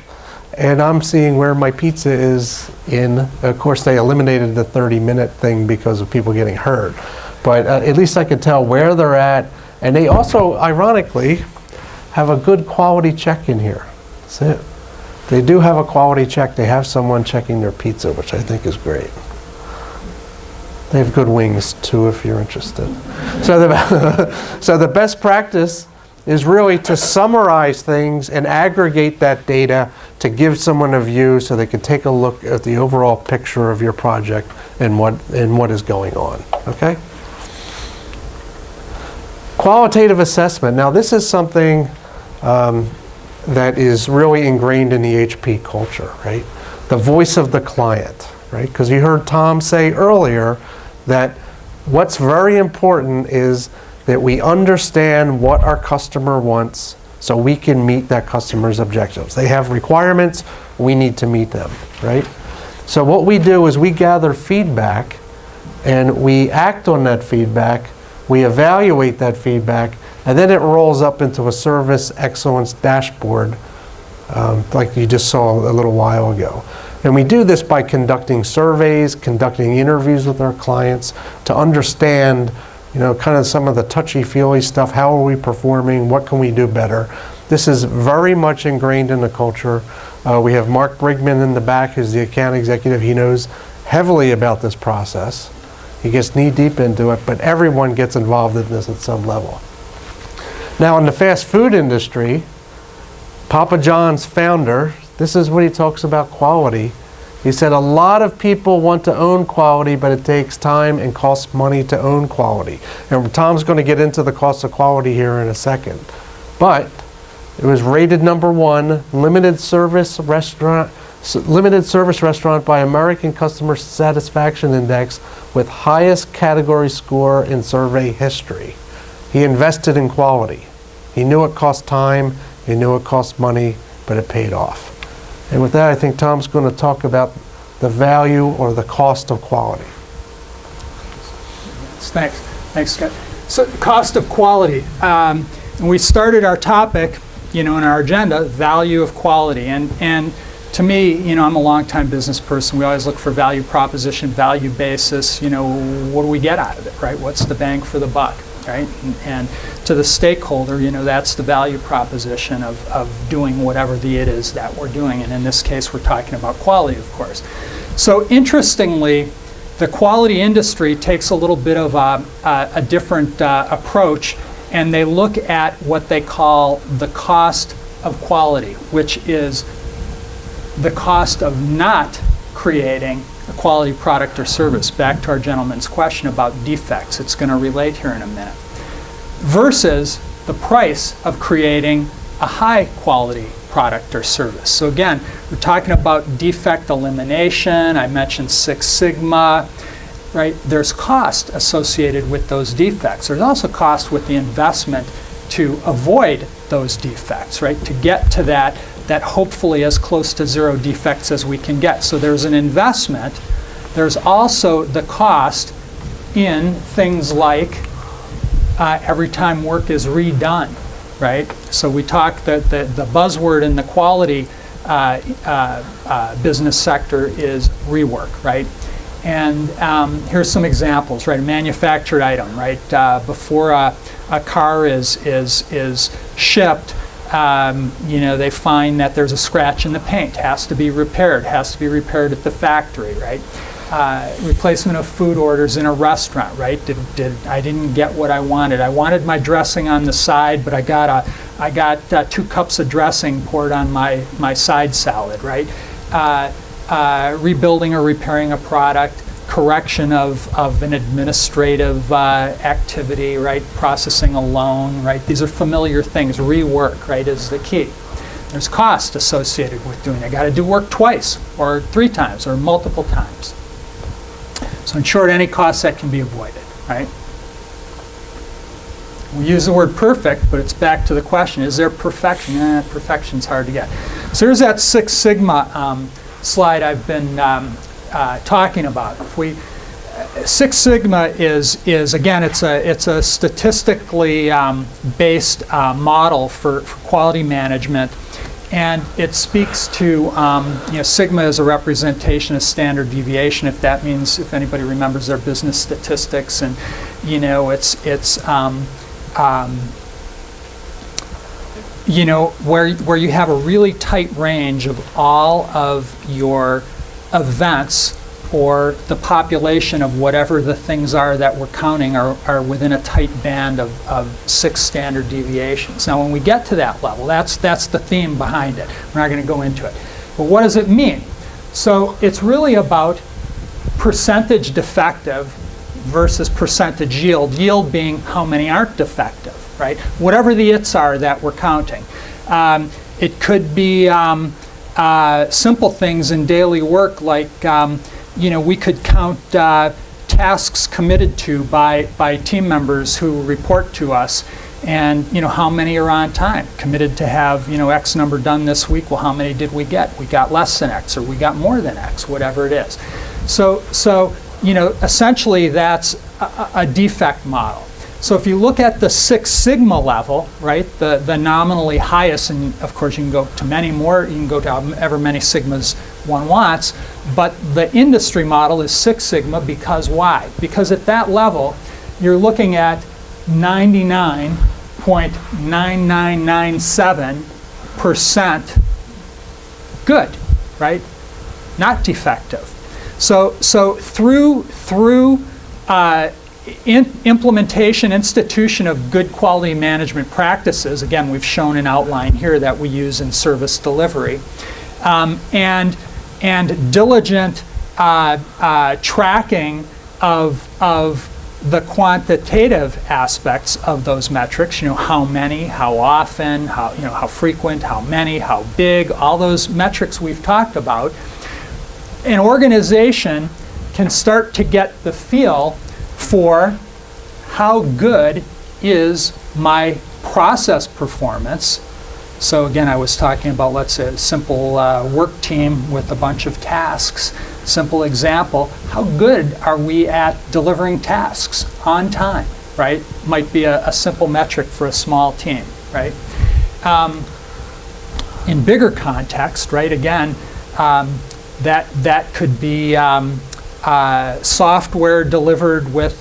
and I'm seeing where my pizza is in. Of course, they eliminated the 30-minute thing because of people getting hurt. But at least I could tell where they're at. And they also, ironically, have a good quality check in here. That's it. They do have a quality check. They have someone checking their pizza, which I think is great. They have good wings, too, if you're interested. So the best practice is really to summarize things and aggregate that data to give someone a view so they can take a look at the overall picture of your project and what is going on, okay? Qualitative assessment. Now this is something that is really ingrained in the HP culture, right? The voice of the client, right? Because you heard Tom say earlier that what's very important is that we understand what our customer wants so we can meet that customer's objectives. They have requirements, we need to meet them, right? So what we do is we gather feedback and we act on that feedback, we evaluate that feedback, and then it rolls up into a service excellence dashboard like you just saw a little while ago. And we do this by conducting surveys, conducting interviews with our clients to understand, you know, kind of some of the touchy-feely stuff. How are we performing? What can we do better? This is very much ingrained in the culture. We have Mark Brigman in the back, who's the account executive. He knows heavily about this process. He gets knee-deep into it, but everyone gets involved in this at some level. Now, in the fast food industry, Papa John's founder, this is what he talks about quality. He said a lot of people want to own quality, but it takes time and costs money to own quality. And Tom's going to get into the cost of quality here in a second. But it was rated #1 limited service restaurant by American Customer Satisfaction Index with highest category score in survey history. He invested in quality. He knew it cost time, he knew it cost money, but it paid off. And with that, I think Tom's going to talk about the value or the cost of quality. Thanks, Scott. So, cost of quality. And we started our topic, you know, in our agenda, value of quality. And to me, you know, I'm a longtime business person. We always look for value proposition, value basis. You know, what do we get out of it, right? What's the bang for the buck, right? And to the stakeholder, you know, that's the value proposition of doing whatever it is that we're doing. And in this case, we're talking about quality, of course. So interestingly, the quality industry takes a little bit of a different approach, and they look at what they call the cost of quality, which is the cost of not creating a quality product or service. Back to our gentleman's question about defects. It's going to relate here in a minute. Versus the price of creating a high quality product or service. So again, we're talking about defect elimination. I mentioned Six Sigma, right? There's cost associated with those defects. There's also cost with the investment to avoid those defects, right? To get to that hopefully as close to zero defects as we can get. So there's an investment. There's also the cost in things like every time work is redone, right? So we talk that the buzzword in the quality business sector is rework, right? And here's some examples, right? A manufactured item, right? Before a car is shipped, you know, they find that there's a scratch in the paint, has to be repaired at the factory, right? Replacement of food orders in a restaurant, right? I didn't get what I wanted. I wanted my dressing on the side, but I got 2 cups of dressing poured on my side salad, right? Rebuilding or repairing a product, correction of an administrative activity, right? Processing a loan, right? These are familiar things. Rework, right, is the key. There's cost associated with doing it. I got to do work twice or 3 times or multiple times. So in short, any cost that can be avoided, right? We use the word perfect, but it's back to the question, is there perfection? Perfection's hard to get. So here's that Six Sigma slide I've been talking about. Six Sigma is again, it's a statistically based model for quality management, and it speaks to you know, Sigma is a representation of standard deviation. If that means, if anybody remembers their business statistics, and you know, it's you know, where you have a really tight range of all of your events or the population of whatever the things are that we're counting are within a tight band of 6 standard deviations. Now when we get to that level, that's the theme behind it. We're not going to go into it. But what does it mean? So it's really about percentage defective versus percentage yield, yield being how many aren't defective, right? Whatever the its are that we're counting. It could be simple things in daily work like we could count tasks committed to by team members who report to us, and how many are on time, committed to have X number done this week. Well, how many did we get? We got less than X, or we got more than X, whatever it is. So essentially that's a defect model. So if you look at the 6 sigma level, right, the nominally highest, and of course you can go to many more, you can go to however many sigmas one wants, but the industry model is 6 sigma because why? Because at that level, you're looking at 99.9997% good, right? Not defective. So through implementation, institution of good quality management practices, again, we've shown an outline here that we use in service delivery, and diligent tracking of the quantitative aspects of those metrics, how many, how often, how frequent, how many, how big, all those metrics we've talked about. An organization can start to get the feel for how good is my process performance. So again, I was talking about, let's say, a simple work team with a bunch of tasks. Simple example, how good are we at delivering tasks on time, right? Might be a simple metric for a small team, right? In bigger context, right, again, that could be software delivered with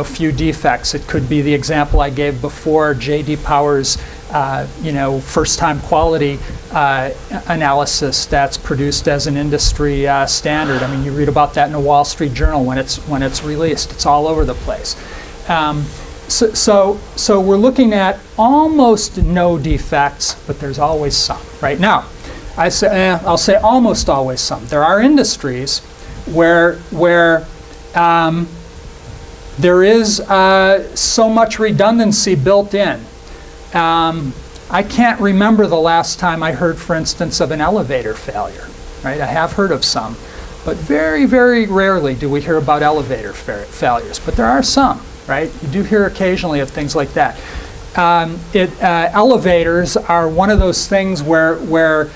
few defects. It could be the example I gave before, J.D. Power's first-time quality analysis that's produced as an industry standard. I mean, you read about that in the Wall Street Journal when it's released. It's all over the place. So we're looking at almost no defects, but there's always some. Right now, I'll say almost always some. There are industries where there is so much redundancy built in. I can't remember the last time I heard, for instance, of an elevator failure. Right? I have heard of some, but very, very rarely do we hear about elevator failures. But there are some, right? You do hear occasionally of things like that. Elevators are one of those things where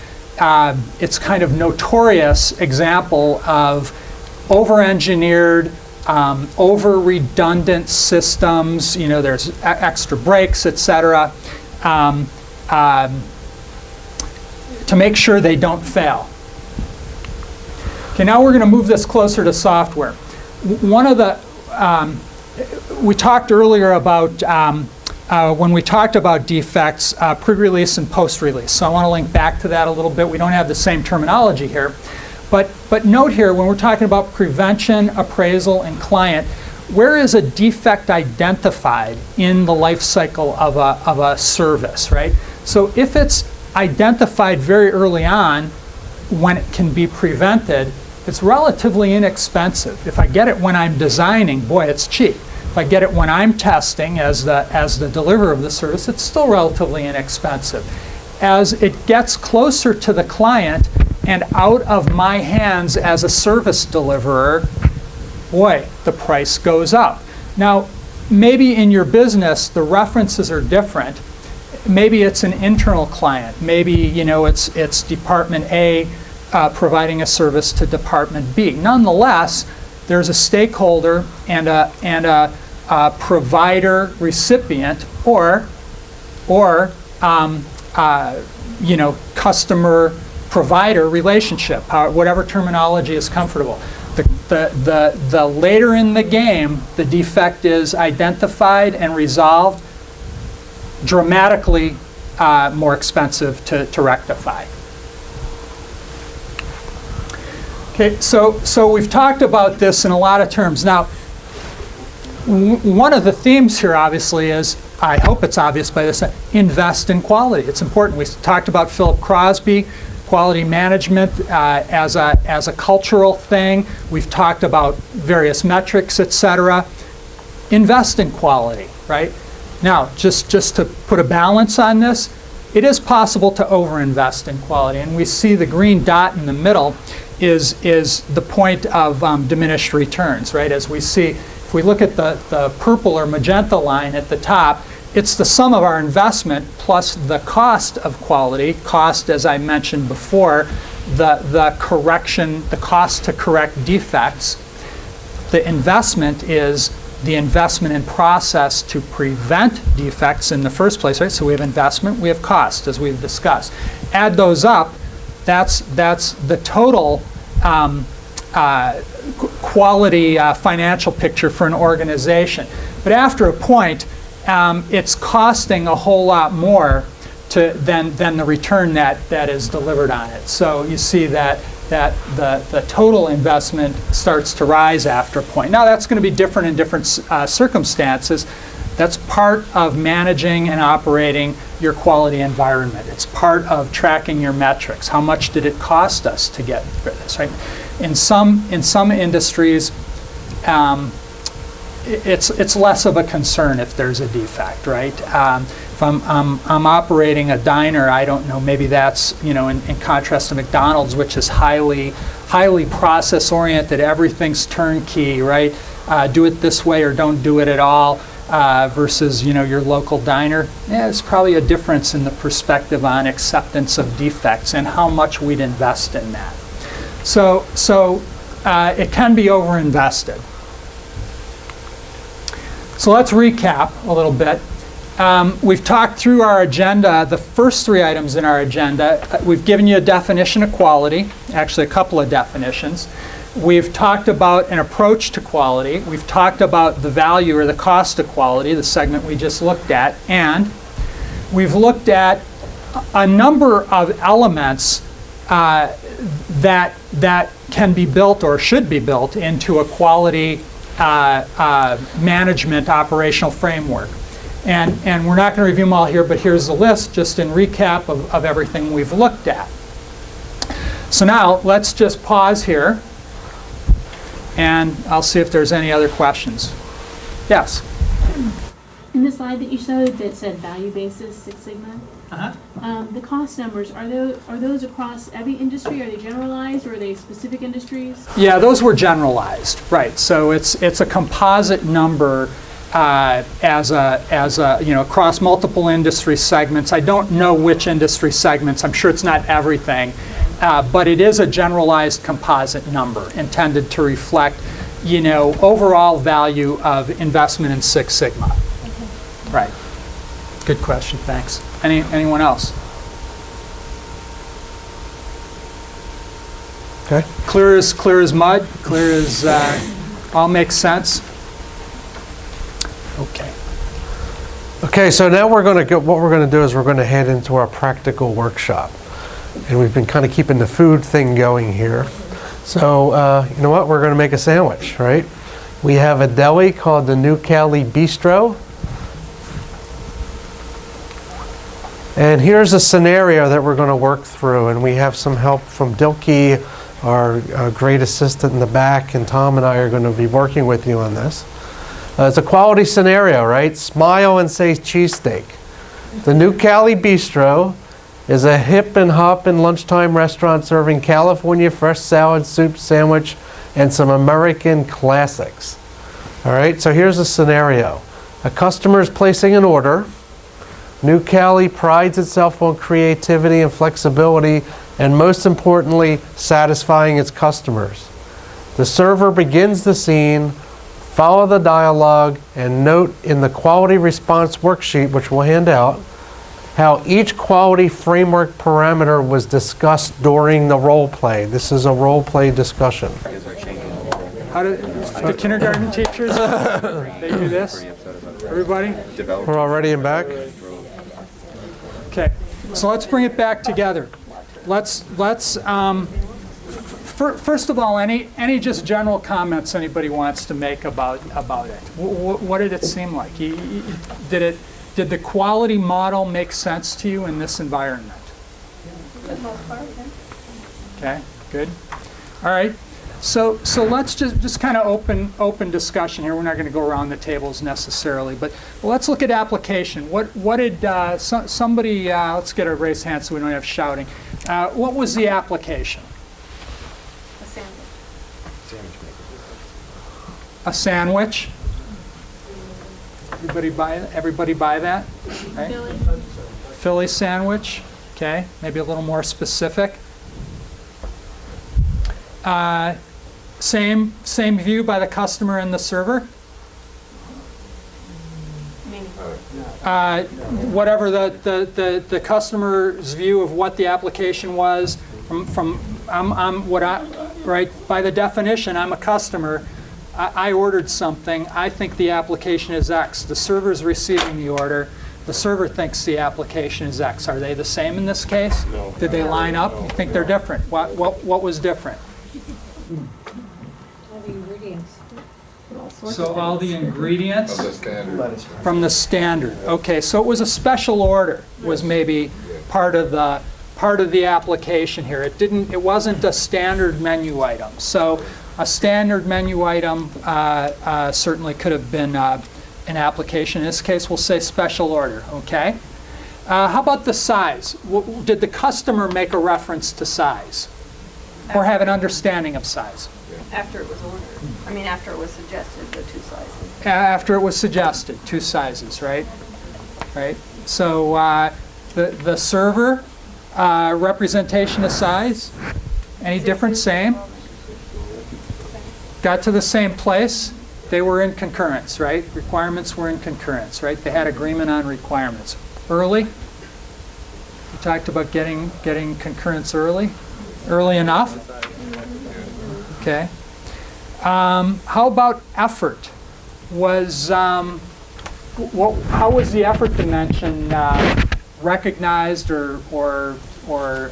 it's kind of notorious example of over-engineered, over-redundant systems. There's extra brakes, etc., to make sure they don't fail. Okay, now we're going to move this closer to software. One of the we talked earlier about when we talked about defects, pre-release and post-release. So I want to link back to that a little bit. We don't have the same terminology here. But note here, when we're talking about prevention, appraisal, and client, where is a defect identified in the life cycle of a service, right? So if it's identified very early on, when it can be prevented, it's relatively inexpensive. If I get it when I'm designing, boy, it's cheap. If I get it when I'm testing as the deliverer of the service, it's still relatively inexpensive. As it gets closer to the client and out of my hands as a service deliverer, boy, the price goes up. Now, maybe in your business, the references are different. Maybe it's an internal client. Maybe it's Department A providing a service to Department B. Nonetheless, there's a stakeholder and a provider recipient or customer provider relationship, whatever terminology is comfortable. The later in the game the defect is identified and resolved, dramatically more expensive to rectify. Okay, so we've talked about this in a lot of terms. Now, one of the themes here obviously is, I hope it's obvious by this, invest in quality. It's important. We talked about Philip Crosby, quality management as a cultural thing. We've talked about various metrics, etc. Invest in quality, right? Now, just to put a balance on this, it is possible to overinvest in quality, and we see the green dot in the middle is the point of diminished returns, right? As we see, if we look at the purple or magenta line at the top, it's the sum of our investment plus the cost of quality. Cost, as I mentioned before, the correction, the cost to correct defects. The investment is the investment in process to prevent defects in the first place, right? So we have investment, we have cost, as we've discussed. Add those up, that's the total quality financial picture for an organization. But after a point, it's costing a whole lot more than the return that is delivered on it. So you see that the total investment starts to rise after a point. Now that's going to be different in different circumstances. That's part of managing and operating your quality environment. It's part of tracking your metrics. How much did it cost us to get this, right? In some industries, it's less of a concern if there's a defect, right? If I'm operating a diner, I don't know, maybe that's, in contrast to McDonald's, which is highly process oriented, everything's turnkey, right? Do it this way or don't do it at all, versus, your local diner. Yeah, it's probably a difference in the perspective on acceptance of defects and how much we'd invest in that. So it can be overinvested. So let's recap a little bit. We've talked through our agenda, the first 3 items in our agenda. We've given you a definition of quality, actually a couple of definitions. We've talked about an approach to quality. We've talked about the value or the cost of quality, the segment we just looked at. And we've looked at a number of elements that can be built or should be built into a quality management operational framework. And we're not going to review them all here, but here's the list just in recap of everything we've looked at. So now let's just pause here and I'll see if there's any other questions. Yes? In the slide that you showed that said value basis Six Sigma, the cost numbers, are those across every industry? Are they generalized or are they specific industries? Yeah, those were generalized, right. So it's a composite number as across multiple industry segments. I don't know which industry segments. I'm sure it's not everything, but it is a generalized composite number intended to reflect, overall value of investment in Six Sigma. Okay. Right. Good question. Thanks. Anyone else? Okay. Clear as mud. Clear as all makes sense. Okay. Okay, so now what we're going to do is we're going to head into our practical workshop. And we've been kind of keeping the food thing going here. So, you know what? We're going to make a sandwich, right? We have a deli called the New Cali Bistro. And here's a scenario that we're going to work through. And we have some help from Dilke, our great assistant in the back, and Tom and I are going to be working with you on this. It's a quality scenario, right? Smile and say cheesesteak. The New Cali Bistro is a hip and hoppin' lunchtime restaurant serving California fresh salad, soup, sandwich, and some American classics. All right, so here's a scenario. A customer is placing an order. New Cali prides itself on creativity and flexibility, and most importantly, satisfying its customers. The server begins the scene. Follow the dialogue and note in the quality response worksheet, which we'll hand out, how each quality framework parameter was discussed during the role play. This is a role play discussion. How do the kindergarten teachers, they do this? Everybody? We're already in back? Okay, so let's bring it back together. Let's first of all, any just general comments anybody wants to make about it? What did it seem like? Did the quality model make sense to you in this environment? For the most part, yeah. Okay, good. All right. So let's just kind of open discussion here. We're not going to go around the tables necessarily, but let's look at application. What did somebody? Let's get a raised hand so we don't have shouting. What was the application? A sandwich. A sandwich. Everybody buy that? Right? Philly sandwich. Okay, maybe a little more specific. Same view by the customer and the server. Whatever the customer's view of what the application was, right, by the definition, I'm a customer. I ordered something. I think the application is X. The server's receiving the order. The server thinks the application is X. Are they the same in this case? No. Did they line up? You think they're different? What was different? All the ingredients. So all the ingredients Of the standard. from the standard. Okay, so it was a special order was maybe part of the application here. It wasn't a standard menu item. So a standard menu item certainly could have been an application. In this case, we'll say special order. Okay. How about the size? Did the customer make a reference to size, or have an understanding of size? After it was ordered. I mean, after it was suggested, the two sizes. After it was suggested, 2 sizes, right? Right. So the server representation of size, any different? Same. Got to the same place. They were in concurrence, right? Requirements were in concurrence, right? They had agreement on requirements. Early. We talked about getting concurrence early. Early enough. Okay. How about effort? How was the effort dimension recognized or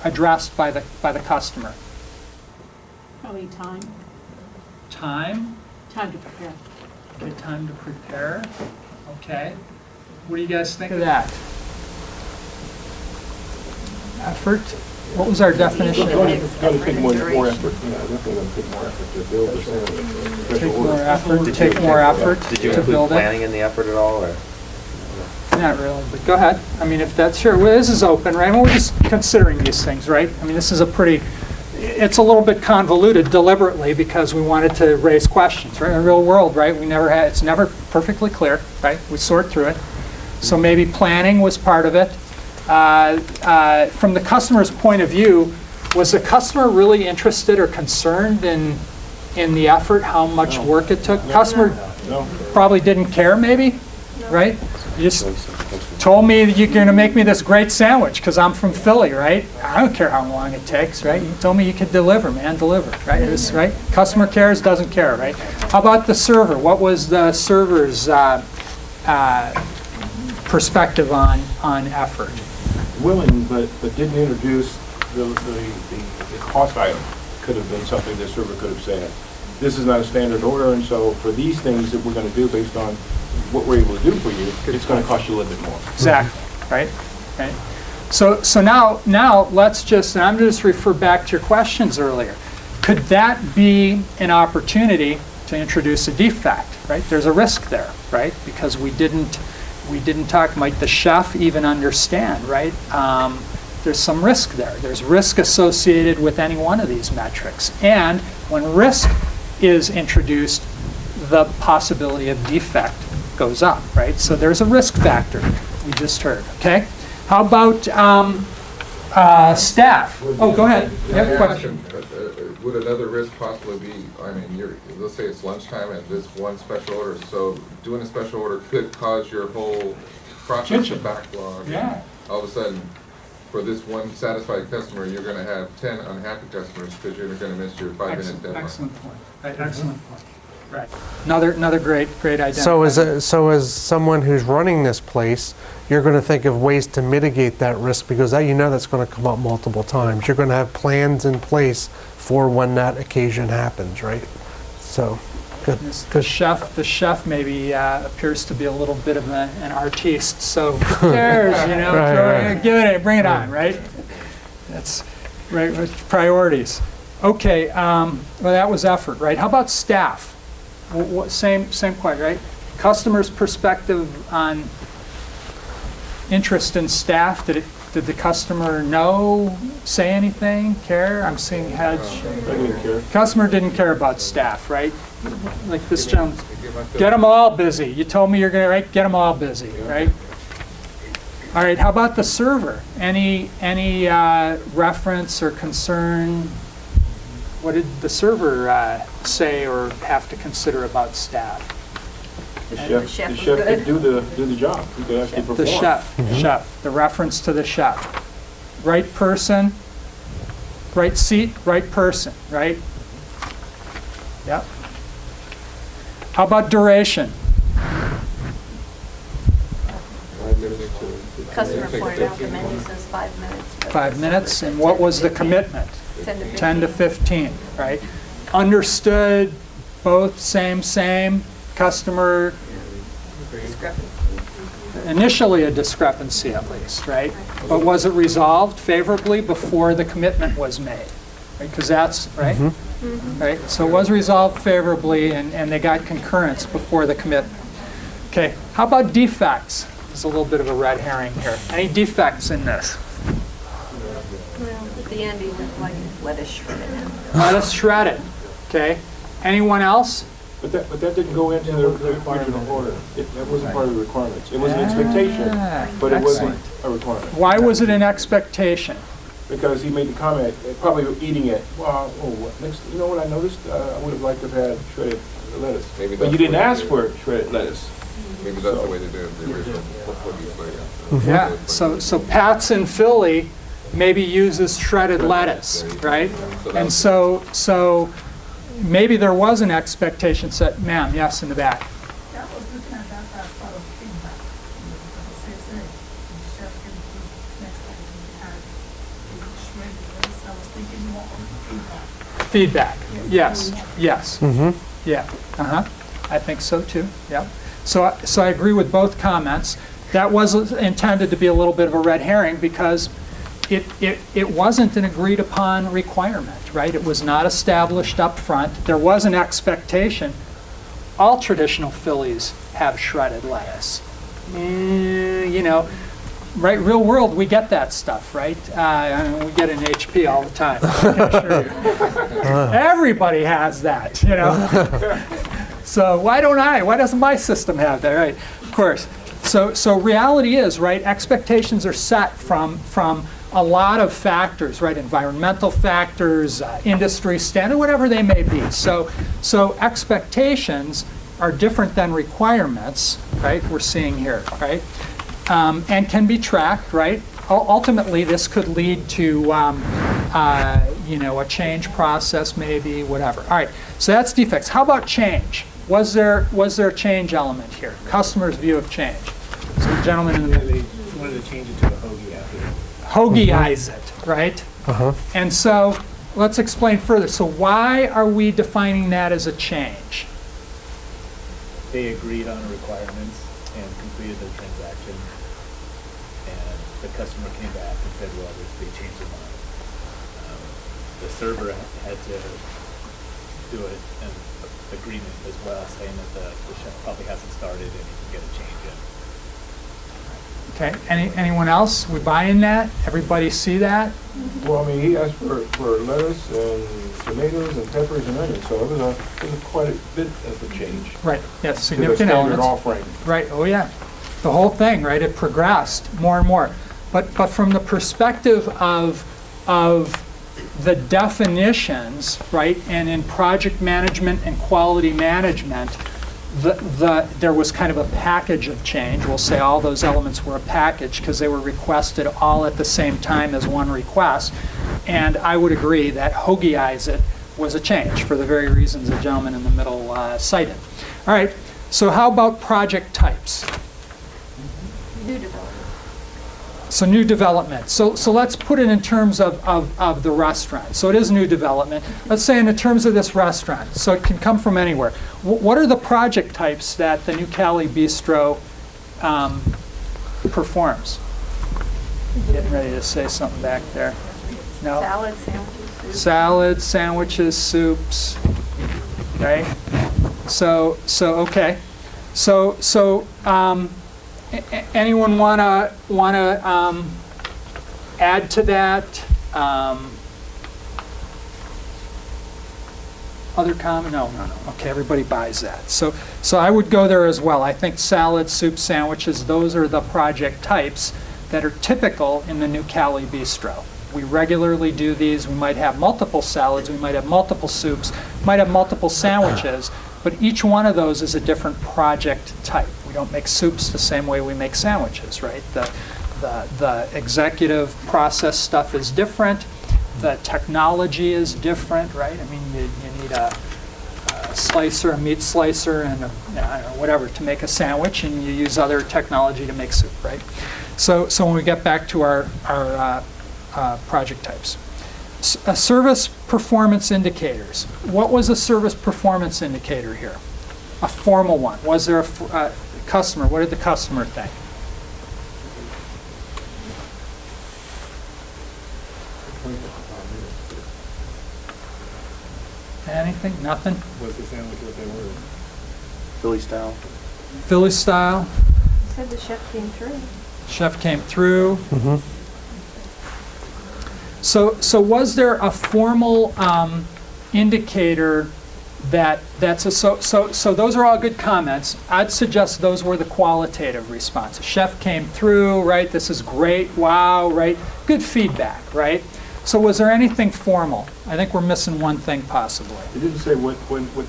addressed by the customer? Probably time. Time. Time to prepare. Okay, time to prepare. Okay. What do you guys think of that? Effort. What was our definition? Going to take more effort. Yeah, definitely going to take more effort to build the sandwich. Take more effort. Take more effort Did you to include build it. planning in the effort at all, or? Not really, but go ahead. I mean, if that's sure. Well, this is open, right? We're just considering these things, right? I mean, this is it's a little bit convoluted deliberately because we wanted to raise questions, right? In the real world, right? It's never perfectly clear, right? We sort through it. So maybe planning was part of it. From the customer's point of view, was the customer really interested or concerned in the effort, how much work it took? Customer probably didn't care, maybe, right? You just told me that you're going to make me this great sandwich because I'm from Philly, right? I don't care how long it takes, right? You told me you could deliver, man, deliver, right? Right? Customer cares, doesn't care, right? How about the server? What was the server's perspective on effort? Willing, but didn't introduce the cost item. Could have been something the server could have said. This is not a standard order, and so for these things that we're going to do based on what we're able to do for you, it's going to cost you a little bit more. Exactly, right? Right. So now let's just, and I'm going to just refer back to your questions earlier. Could that be an opportunity to introduce a defect, right? There's a risk there, right? Because we didn't talk, might the chef even understand, right? There's some risk there. There's risk associated with any one of these metrics. And when risk is introduced, the possibility of defect goes up, right? So there's a risk factor we just heard, okay? How about staff? Oh, go ahead. You have a question. Would another risk possibly be, I mean, let's say it's lunchtime and this one special order, so doing a special order could cause your whole process to backlog. Yeah. All of a sudden, for this one satisfied customer, you're gonna have 10 unhappy customers because you're gonna miss your 5-minute deadline. Excellent point. Right, excellent point. Right. Another great identifier. So as someone who's running this place, you're going to think of ways to mitigate that risk because you know that's going to come up multiple times. You're going to have plans in place for when that occasion happens, right? So, good. The chef maybe appears to be a little bit of an artiste. So there's, Right. bring it on, right? That's right with priorities. Okay, well that was effort, right? How about staff? Same question, right? Customer's perspective on interest in staff. Did the customer know, say anything, care? I'm seeing heads. I didn't care. Customer didn't care about staff, right? Like this gentleman, get them all busy. You told me you're gonna, right? Get them all busy, right? All right, how about the server? Any reference or concern? What did the server say or have to consider about staff? The chef could do the job. He could actually perform. The chef, the reference to the chef. Right person, right seat, right person, right? Yep. How about duration? Customer pointed out the menu says 5 minutes. but 5 minutes, and what was the commitment? 10 to 15. 10 to 15, right? Understood, both same, customer, Discrepancy. initially a discrepancy at least, right? But was it resolved favorably before the commitment was made? Because that's, right? Right, so it was resolved favorably and they got concurrence before the commitment. Okay, how about defects? There's a little bit of a red herring here. Any defects in this? Well, at the end, he just like lettuce shredded in. Lettuce shredded, okay? Anyone else? But that didn't go into the original order. That wasn't part of the requirements. It was an expectation, but it wasn't a requirement. Why was it an expectation? Because he made the comment, probably eating it. Well, you know what I noticed? I would have liked to have had shredded lettuce. Maybe But that's you didn't the way ask to for shredded lettuce. Maybe that's the way to do it, the original, what you say. Yeah, so Pat's in Philly maybe uses shredded lettuce, right? And so maybe there was an expectation set, ma'am, yes, in the back. That was the kind that's part of feedback. Say, the chef can do next time we had the shredded lettuce. I was thinking more of feedback. Feedback, yes. Yeah, I think so too, yeah. So I agree with both comments. That was intended to be a little bit of a red herring because it wasn't an agreed upon requirement, right? It was not established up front. There was an expectation. All traditional Phillies have shredded lettuce. Right, real world, we get that stuff, right? We get it in HP all the time. I can assure you. Everybody has that, So why don't I? Why doesn't my system have that, right? Of course. So reality is, right, expectations are set from a lot of factors, right? Environmental factors, industry standard, whatever they may be. So expectations are different than requirements, right? We're seeing here, right? And can be tracked, right? Ultimately, this could lead to, a change process, maybe, whatever. All right, so that's defects. How about change? Was there a change element here? Customer's view of change. So the gentleman in the middle. They wanted to change it to a hoagie after. Hoagieize it, right? And so let's explain further. So why are we defining that as a change? They agreed on requirements and completed the transaction, and the customer came back and said, well, they changed their mind. The server had to do an agreement as well, saying that the chef probably hasn't started and he can get a change in. Okay, anyone else? We buy in that? Everybody see that? Well, I mean, he asked for lettuce and tomatoes and peppers and onions, so it was quite a bit of a change. Right, yes, To the significant standard elements. offering. Right, oh yeah. The whole thing, right, it progressed more and more. But from the perspective of the definitions, right, and in project management and quality management, there was kind of a package of change. We'll say all those elements were a package because they were requested all at the same time as one request. And I would agree that hoagieize it was a change for the very reasons the gentleman in the middle cited. All right, so how about project types? New development. So new development. So let's put it in terms of the restaurant. So it is new development. Let's say in the terms of this restaurant. So it can come from anywhere. What are the project types that the new Cali Bistro performs? Getting ready to say something back there. No? Salad, sandwiches, soup. Salads, sandwiches, soups. Right? So okay. So anyone wanna add to that? Other comment? No. Okay, everybody buys that. So I would go there as well. I think salad, soup, sandwiches, those are the project types that are typical in the new Cali Bistro. We regularly do these. We might have multiple salads, we might have multiple soups, might have multiple sandwiches, but each one of those is a different project type. We don't make soups the same way we make sandwiches, right? The executive process stuff is different. The technology is different, right? I mean, you need a slicer, a meat slicer, and I don't know, whatever to make a sandwich, and you use other technology to make soup, right? So when we get back to our project types. Service performance indicators. What was a service performance indicator here? A formal one. Was there a customer? What did the customer think? Anything? Nothing? Was the sandwich what they were? Philly style. Philly style. You said the chef came through. Chef came through. So was there a formal indicator that's a, so those are all good comments. I'd suggest those were the qualitative responses. Chef came through, right? This is great, wow, right? Good feedback, right? So was there anything formal? I think we're missing one thing possibly. It didn't say what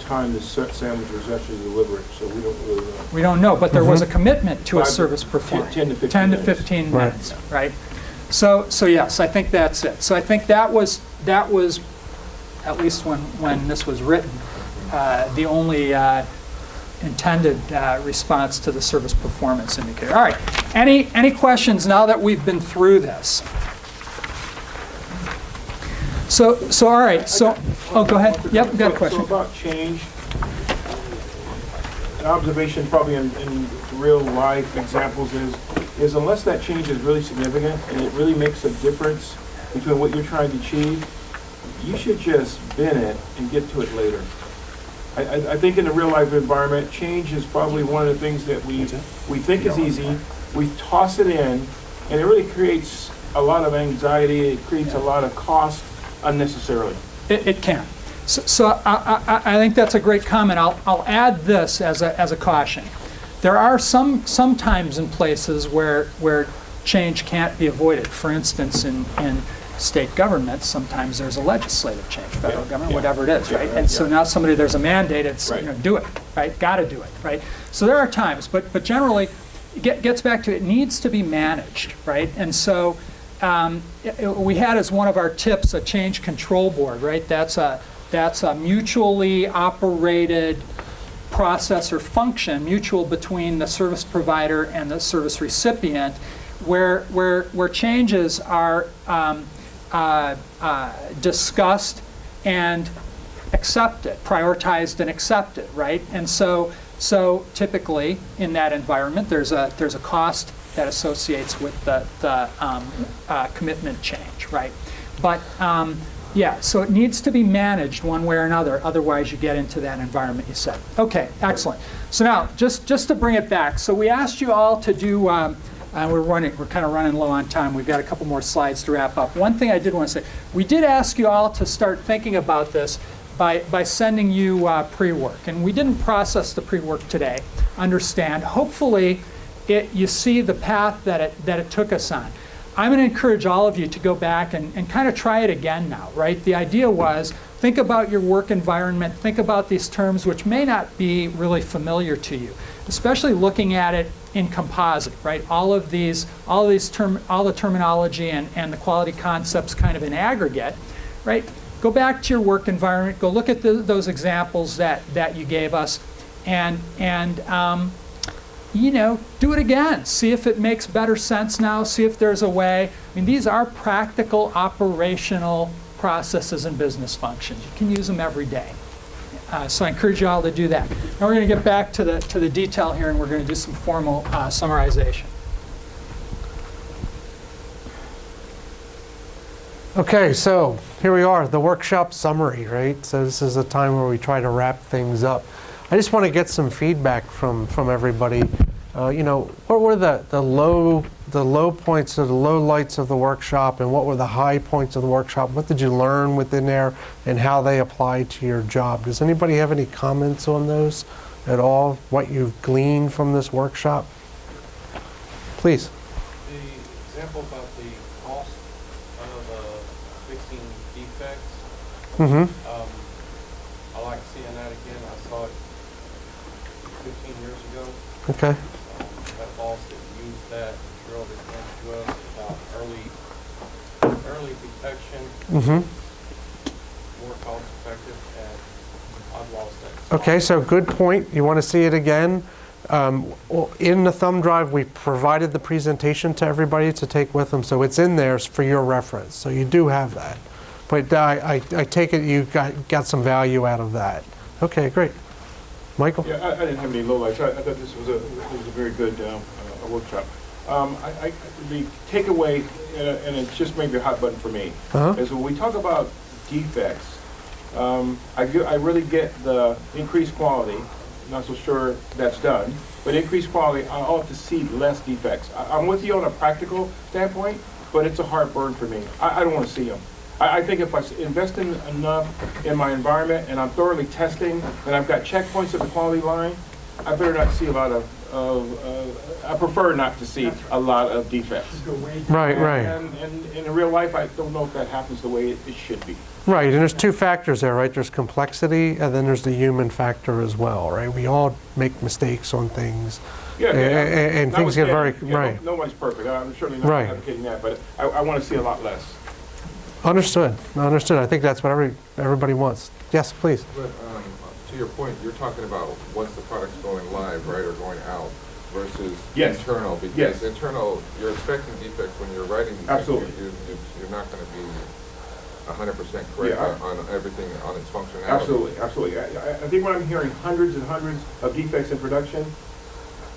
time the sandwich was actually delivered, so we don't really know. We don't know, but there was a commitment to a service performance. 10 to 15 10 to minutes. 15 minutes, right? So yes, I think that's it. So I think that was at least when this was written, the only intended response to the service performance indicator. All right, any questions now that we've been through this? So all right, so, oh, go ahead. Yep, got a question. So about change, an observation probably in real life examples is unless that change is really significant and it really makes a difference between what you're trying to achieve, you should just bin it and get to it later. I think in the real life environment, change is probably one of the things that we think is easy, we toss it in, and it really creates a lot of anxiety, it creates a lot of cost unnecessarily. It can. So I think that's a great comment. I'll add this as a caution. There are some times and places where change can't be avoided. For instance, in state governments, sometimes there's a legislative change, federal government, whatever it is, right? And so now there's a mandate, it's, do it, right? Got to do it, right? So there are times, but generally, it gets back to it needs to be managed, right? And so we had as one of our tips a change control board, right? That's a mutually operated process or function, mutual between the service provider and the service recipient, where changes are discussed and accepted, prioritized and accepted, right? And so typically in that environment, there's a cost that associates with the commitment change, right? But yeah, so it needs to be managed one way or another, otherwise you get into that environment you said. Okay, excellent. So now, just to bring it back, so we asked you all to do, and we're kind of running low on time, we've got a couple more slides to wrap up. One thing I did want to say, we did ask you all to start thinking about this by sending you pre-work, and we didn't process the pre-work today, understand. Hopefully, you see the path that it took us on. I'm going to encourage all of you to go back and kind of try it again now, right? The idea was, think about your work environment, think about these terms which may not be really familiar to you, especially looking at it in composite, right? All the terminology and the quality concepts kind of in aggregate, right? go back to your work environment, go look at those examples that you gave us, and you know, do it again. See if it makes better sense now, see if there's a way. I mean, these are practical, operational processes and business functions. You can use them every day. So I encourage you all to do that. Now we're going to get back to the detail here, and we're going to do some formal summarization. Okay, so here we are, the workshop summary, right? So this is a time where we try to wrap things up. I just want to get some feedback from everybody. You know, what were the low points or the low lights of the workshop, and what were the high points of the workshop? What did you learn within there, and how they apply to your job? Does anybody have any comments on those at all? What you've gleaned from this workshop? Please. The example about the cost of fixing defects. Mm-hmm. I like seeing that again. I saw it 15 years ago. Okay. That boss that used that drilled it into us about early detection, more cost effective, and I've lost that. Okay, so good point. You want to see it again? In the thumb drive, we provided the presentation to everybody to take with them, so it's in there for your reference. So you do have that. But I take it you got some value out of that. Okay, great. Michael? Yeah, I didn't have any lowlights. I thought this was a very good workshop. The takeaway, and it's just maybe a hot button for me, is when we talk about defects, I really get the increased quality. Not so sure that's done, but increased quality, I ought to see less defects. I'm with you on a practical standpoint, but it's a heartburn for me. I don't want to see them. I think if I invest enough in my environment and I'm thoroughly testing and I've got checkpoints at the quality line, I better not see a lot of I prefer not to see a lot of defects. Right, right. And in real life, I don't know if that happens the way it should be. Right, and there's two factors there, right? There's complexity, and then there's the human factor as well, right? We all make mistakes on things. Yeah, and things get very, right. Nobody's perfect. I'm certainly not advocating that, but I want to see a lot less. Understood. Understood. I think that's what everybody wants. Yes, please. But to your point, you're talking about once the product's going live, right, or going out, versus internal. Because internal, you're expecting defects when you're writing these. Absolutely. You're not going to be 100% correct on everything on its functionality. Absolutely, absolutely. I think when I'm hearing hundreds and hundreds of defects in production,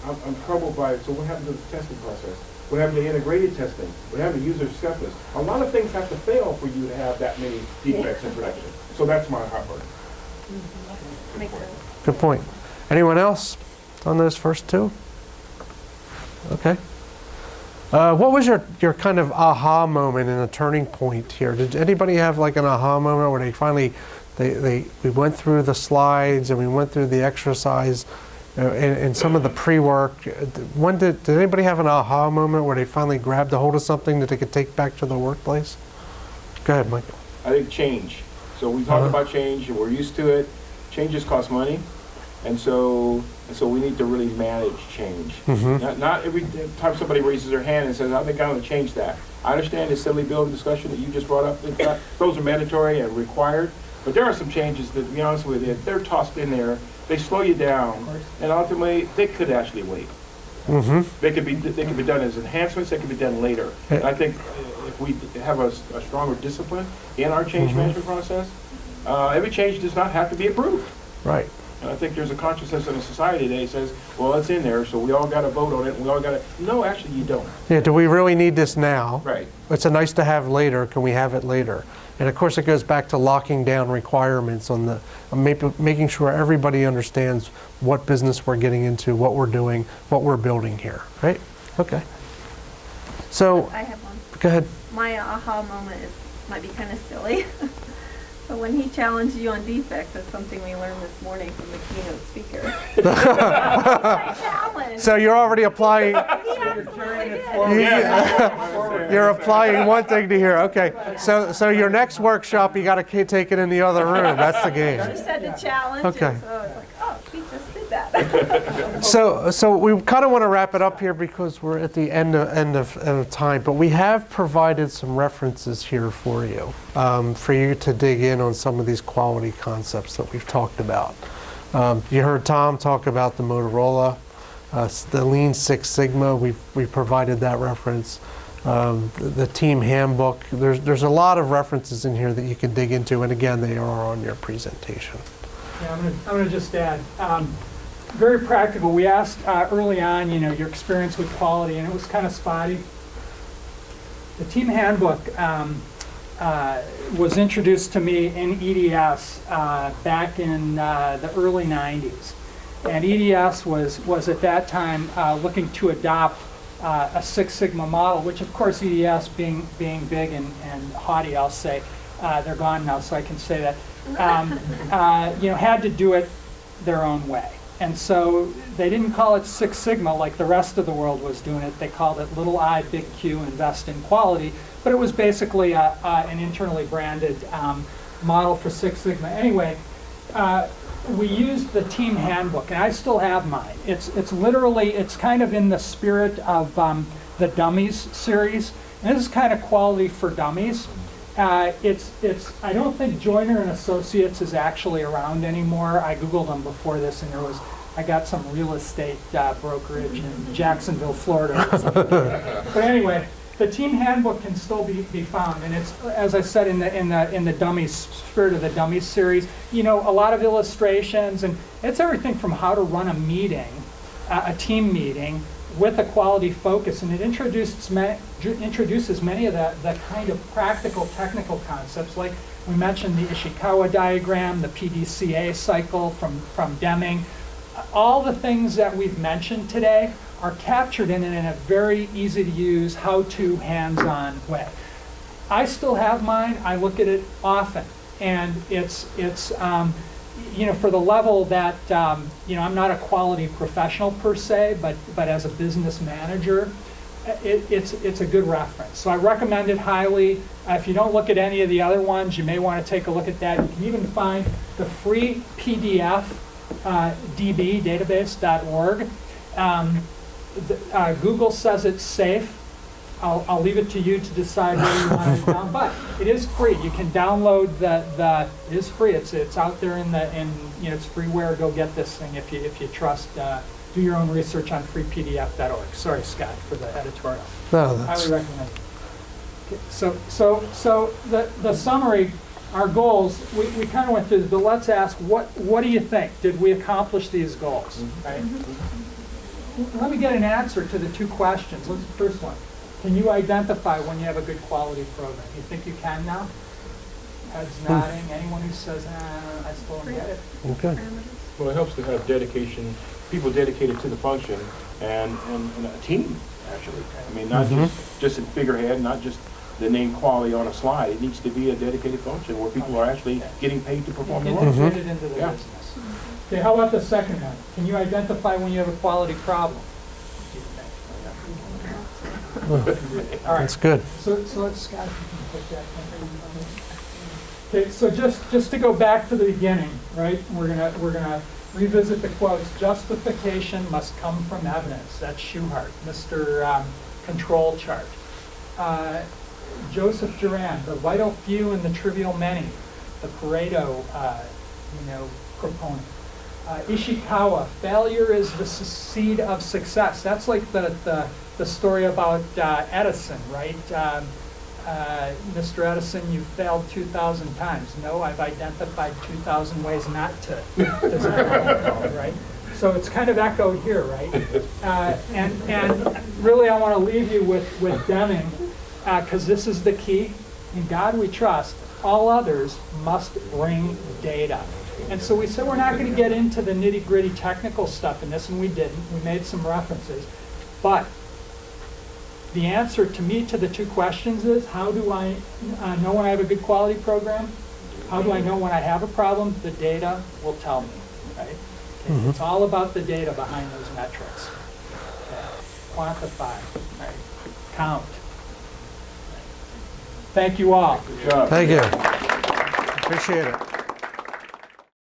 I'm troubled by it. So what happened to the testing process? What happened to integrated testing? What happened to user acceptance? A lot of things have to fail for you to have that many defects in production. So that's my heartburn. Makes sense. Good point. Anyone else on those first two? Okay. What was your kind of aha moment and a turning point here? Did anybody have like an aha moment where they finally, we went through the slides and we went through the exercise and some of the pre-work? When did anybody have an aha moment where they finally grabbed a hold of something that they could take back to the workplace? Go ahead, Michael. I think change. So we talk about change and we're used to it. Changes cost money. And so we need to really manage change. Not every time somebody raises their hand and says, I think I'm going to change that. I understand the silly bill discussion that you just brought up. Those are mandatory and required. But there are some changes that, to be honest with you, they're tossed in there. They slow you down. And ultimately, they could actually wait. They could be done as enhancements. They could be done later. And I think if we have a stronger discipline in our change management process, every change does not have to be approved. Right. And I think there's a consciousness in a society today that says, well, it's in there, so we all got to vote on it, and we all got to... No, actually, you don't. Yeah, do we really need this now? Right. It's a nice to have later. Can we have it later? And of course, it goes back to locking down requirements on the, making sure everybody understands what business we're getting into, what we're doing, what we're building here, right? Okay. So, I have one. go ahead. My aha moment might be kind of silly. But when he challenged you on defects, that's something we learned this morning from the keynote speaker. Challenge. So you're already applying. He absolutely did. You're applying one thing to here. Okay. So your next workshop, you got to take it in the other room. That's the game. She said to challenge. Okay. And so I was like, oh, he just did that. So we kind of want to wrap it up here because we're at the end of time, but we have provided some references here for you to dig in on some of these quality concepts that we've talked about. You heard Tom talk about the Motorola, the Lean Six Sigma. We provided that reference. The team handbook. There's a lot of references in here that you can dig into, and again, they are on your presentation. Yeah, I'm gonna just add, very practical. We asked early on, your experience with quality, and it was kind of spotty. The team handbook was introduced to me in EDS back in the early 90s. And EDS was at that time looking to adopt a Six Sigma model, which of course EDS being big and haughty, I'll say, they're gone now, so I can say that, had to do it their own way. And so they didn't call it Six Sigma like the rest of the world was doing it. They called it little I, big Q, invest in quality. But it was basically an internally branded model for Six Sigma. Anyway, we used the team handbook, and I still have mine. It's literally, it's kind of in the spirit of the Dummies series. And this is kind of quality for dummies. I don't think Joyner and Associates is actually around anymore. I Googled them before this, and I got some real estate brokerage in Jacksonville, Florida or something. But anyway, the team handbook can still be found, and it's, as I said, in the Dummies, spirit of the Dummies series. A lot of illustrations, and it's everything from how to run a meeting, a team meeting, with a quality focus, and it introduces many of the kind of practical technical concepts, like we mentioned the Ishikawa diagram, the PDCA cycle from Deming. All the things that we've mentioned today are captured in a very easy to use, how-to, hands-on way. I still have mine. I look at it often, and it's for the level that, I'm not a quality professional per se, but as a business manager, it's a good reference. So I recommend it highly. If you don't look at any of the other ones, you may want to take a look at that. You can even find the free PDF, DB, database.org. Google says it's safe. I'll leave it to you to decide whether you want it down, but it is free. You can download it is free. It's out there it's freeware. Go get this thing if you trust. Do your own research on freepdf.org. Sorry, Scott, for the editorial. No, Highly recommend it. Okay, so the summary, our goals, we kind of went through this, but let's ask, what do you think? Did we accomplish these goals? Right? Let me get an answer to the two questions. What's the first one? Can you identify when you have a good quality program? You think you can now? Heads nodding. Anyone who says, I still don't get it. Okay. Well, it helps to have dedication, people dedicated to the function, and a team, actually. I mean, not just a figurehead, not just the name quality on a slide. It needs to be a dedicated function where people are actually getting paid to perform the work. Integrated into the business. Okay, how about the second one? Can you identify when you have a quality problem? All right. That's good. So let's, Scott, you can put that. Okay, so just to go back to the beginning, right? We're gonna revisit the quotes. Justification must come from evidence. That's Schuhart, Mr. Control Chart. Joseph Durand, the vital few and the trivial many, the Pareto, proponent. Ishikawa, failure is the seed of success. That's like the story about Edison, right? Mr. Edison, you failed 2,000 times. No, I've identified 2,000 ways not to design, right? So it's kind of echoed here, right? And really, I want to leave you with Deming, because this is the key. In God we trust. All others must bring data. And so we said we're not going to get into the nitty-gritty technical stuff in this, and we didn't. We made some references. But the answer to the two questions is, how do I know when I have a good quality program? How do I know when I have a problem? The data will tell me, right? Okay. It's all about the data behind those metrics. Okay. Quantify, right? Count. Thank you all. Thank you. Appreciate it.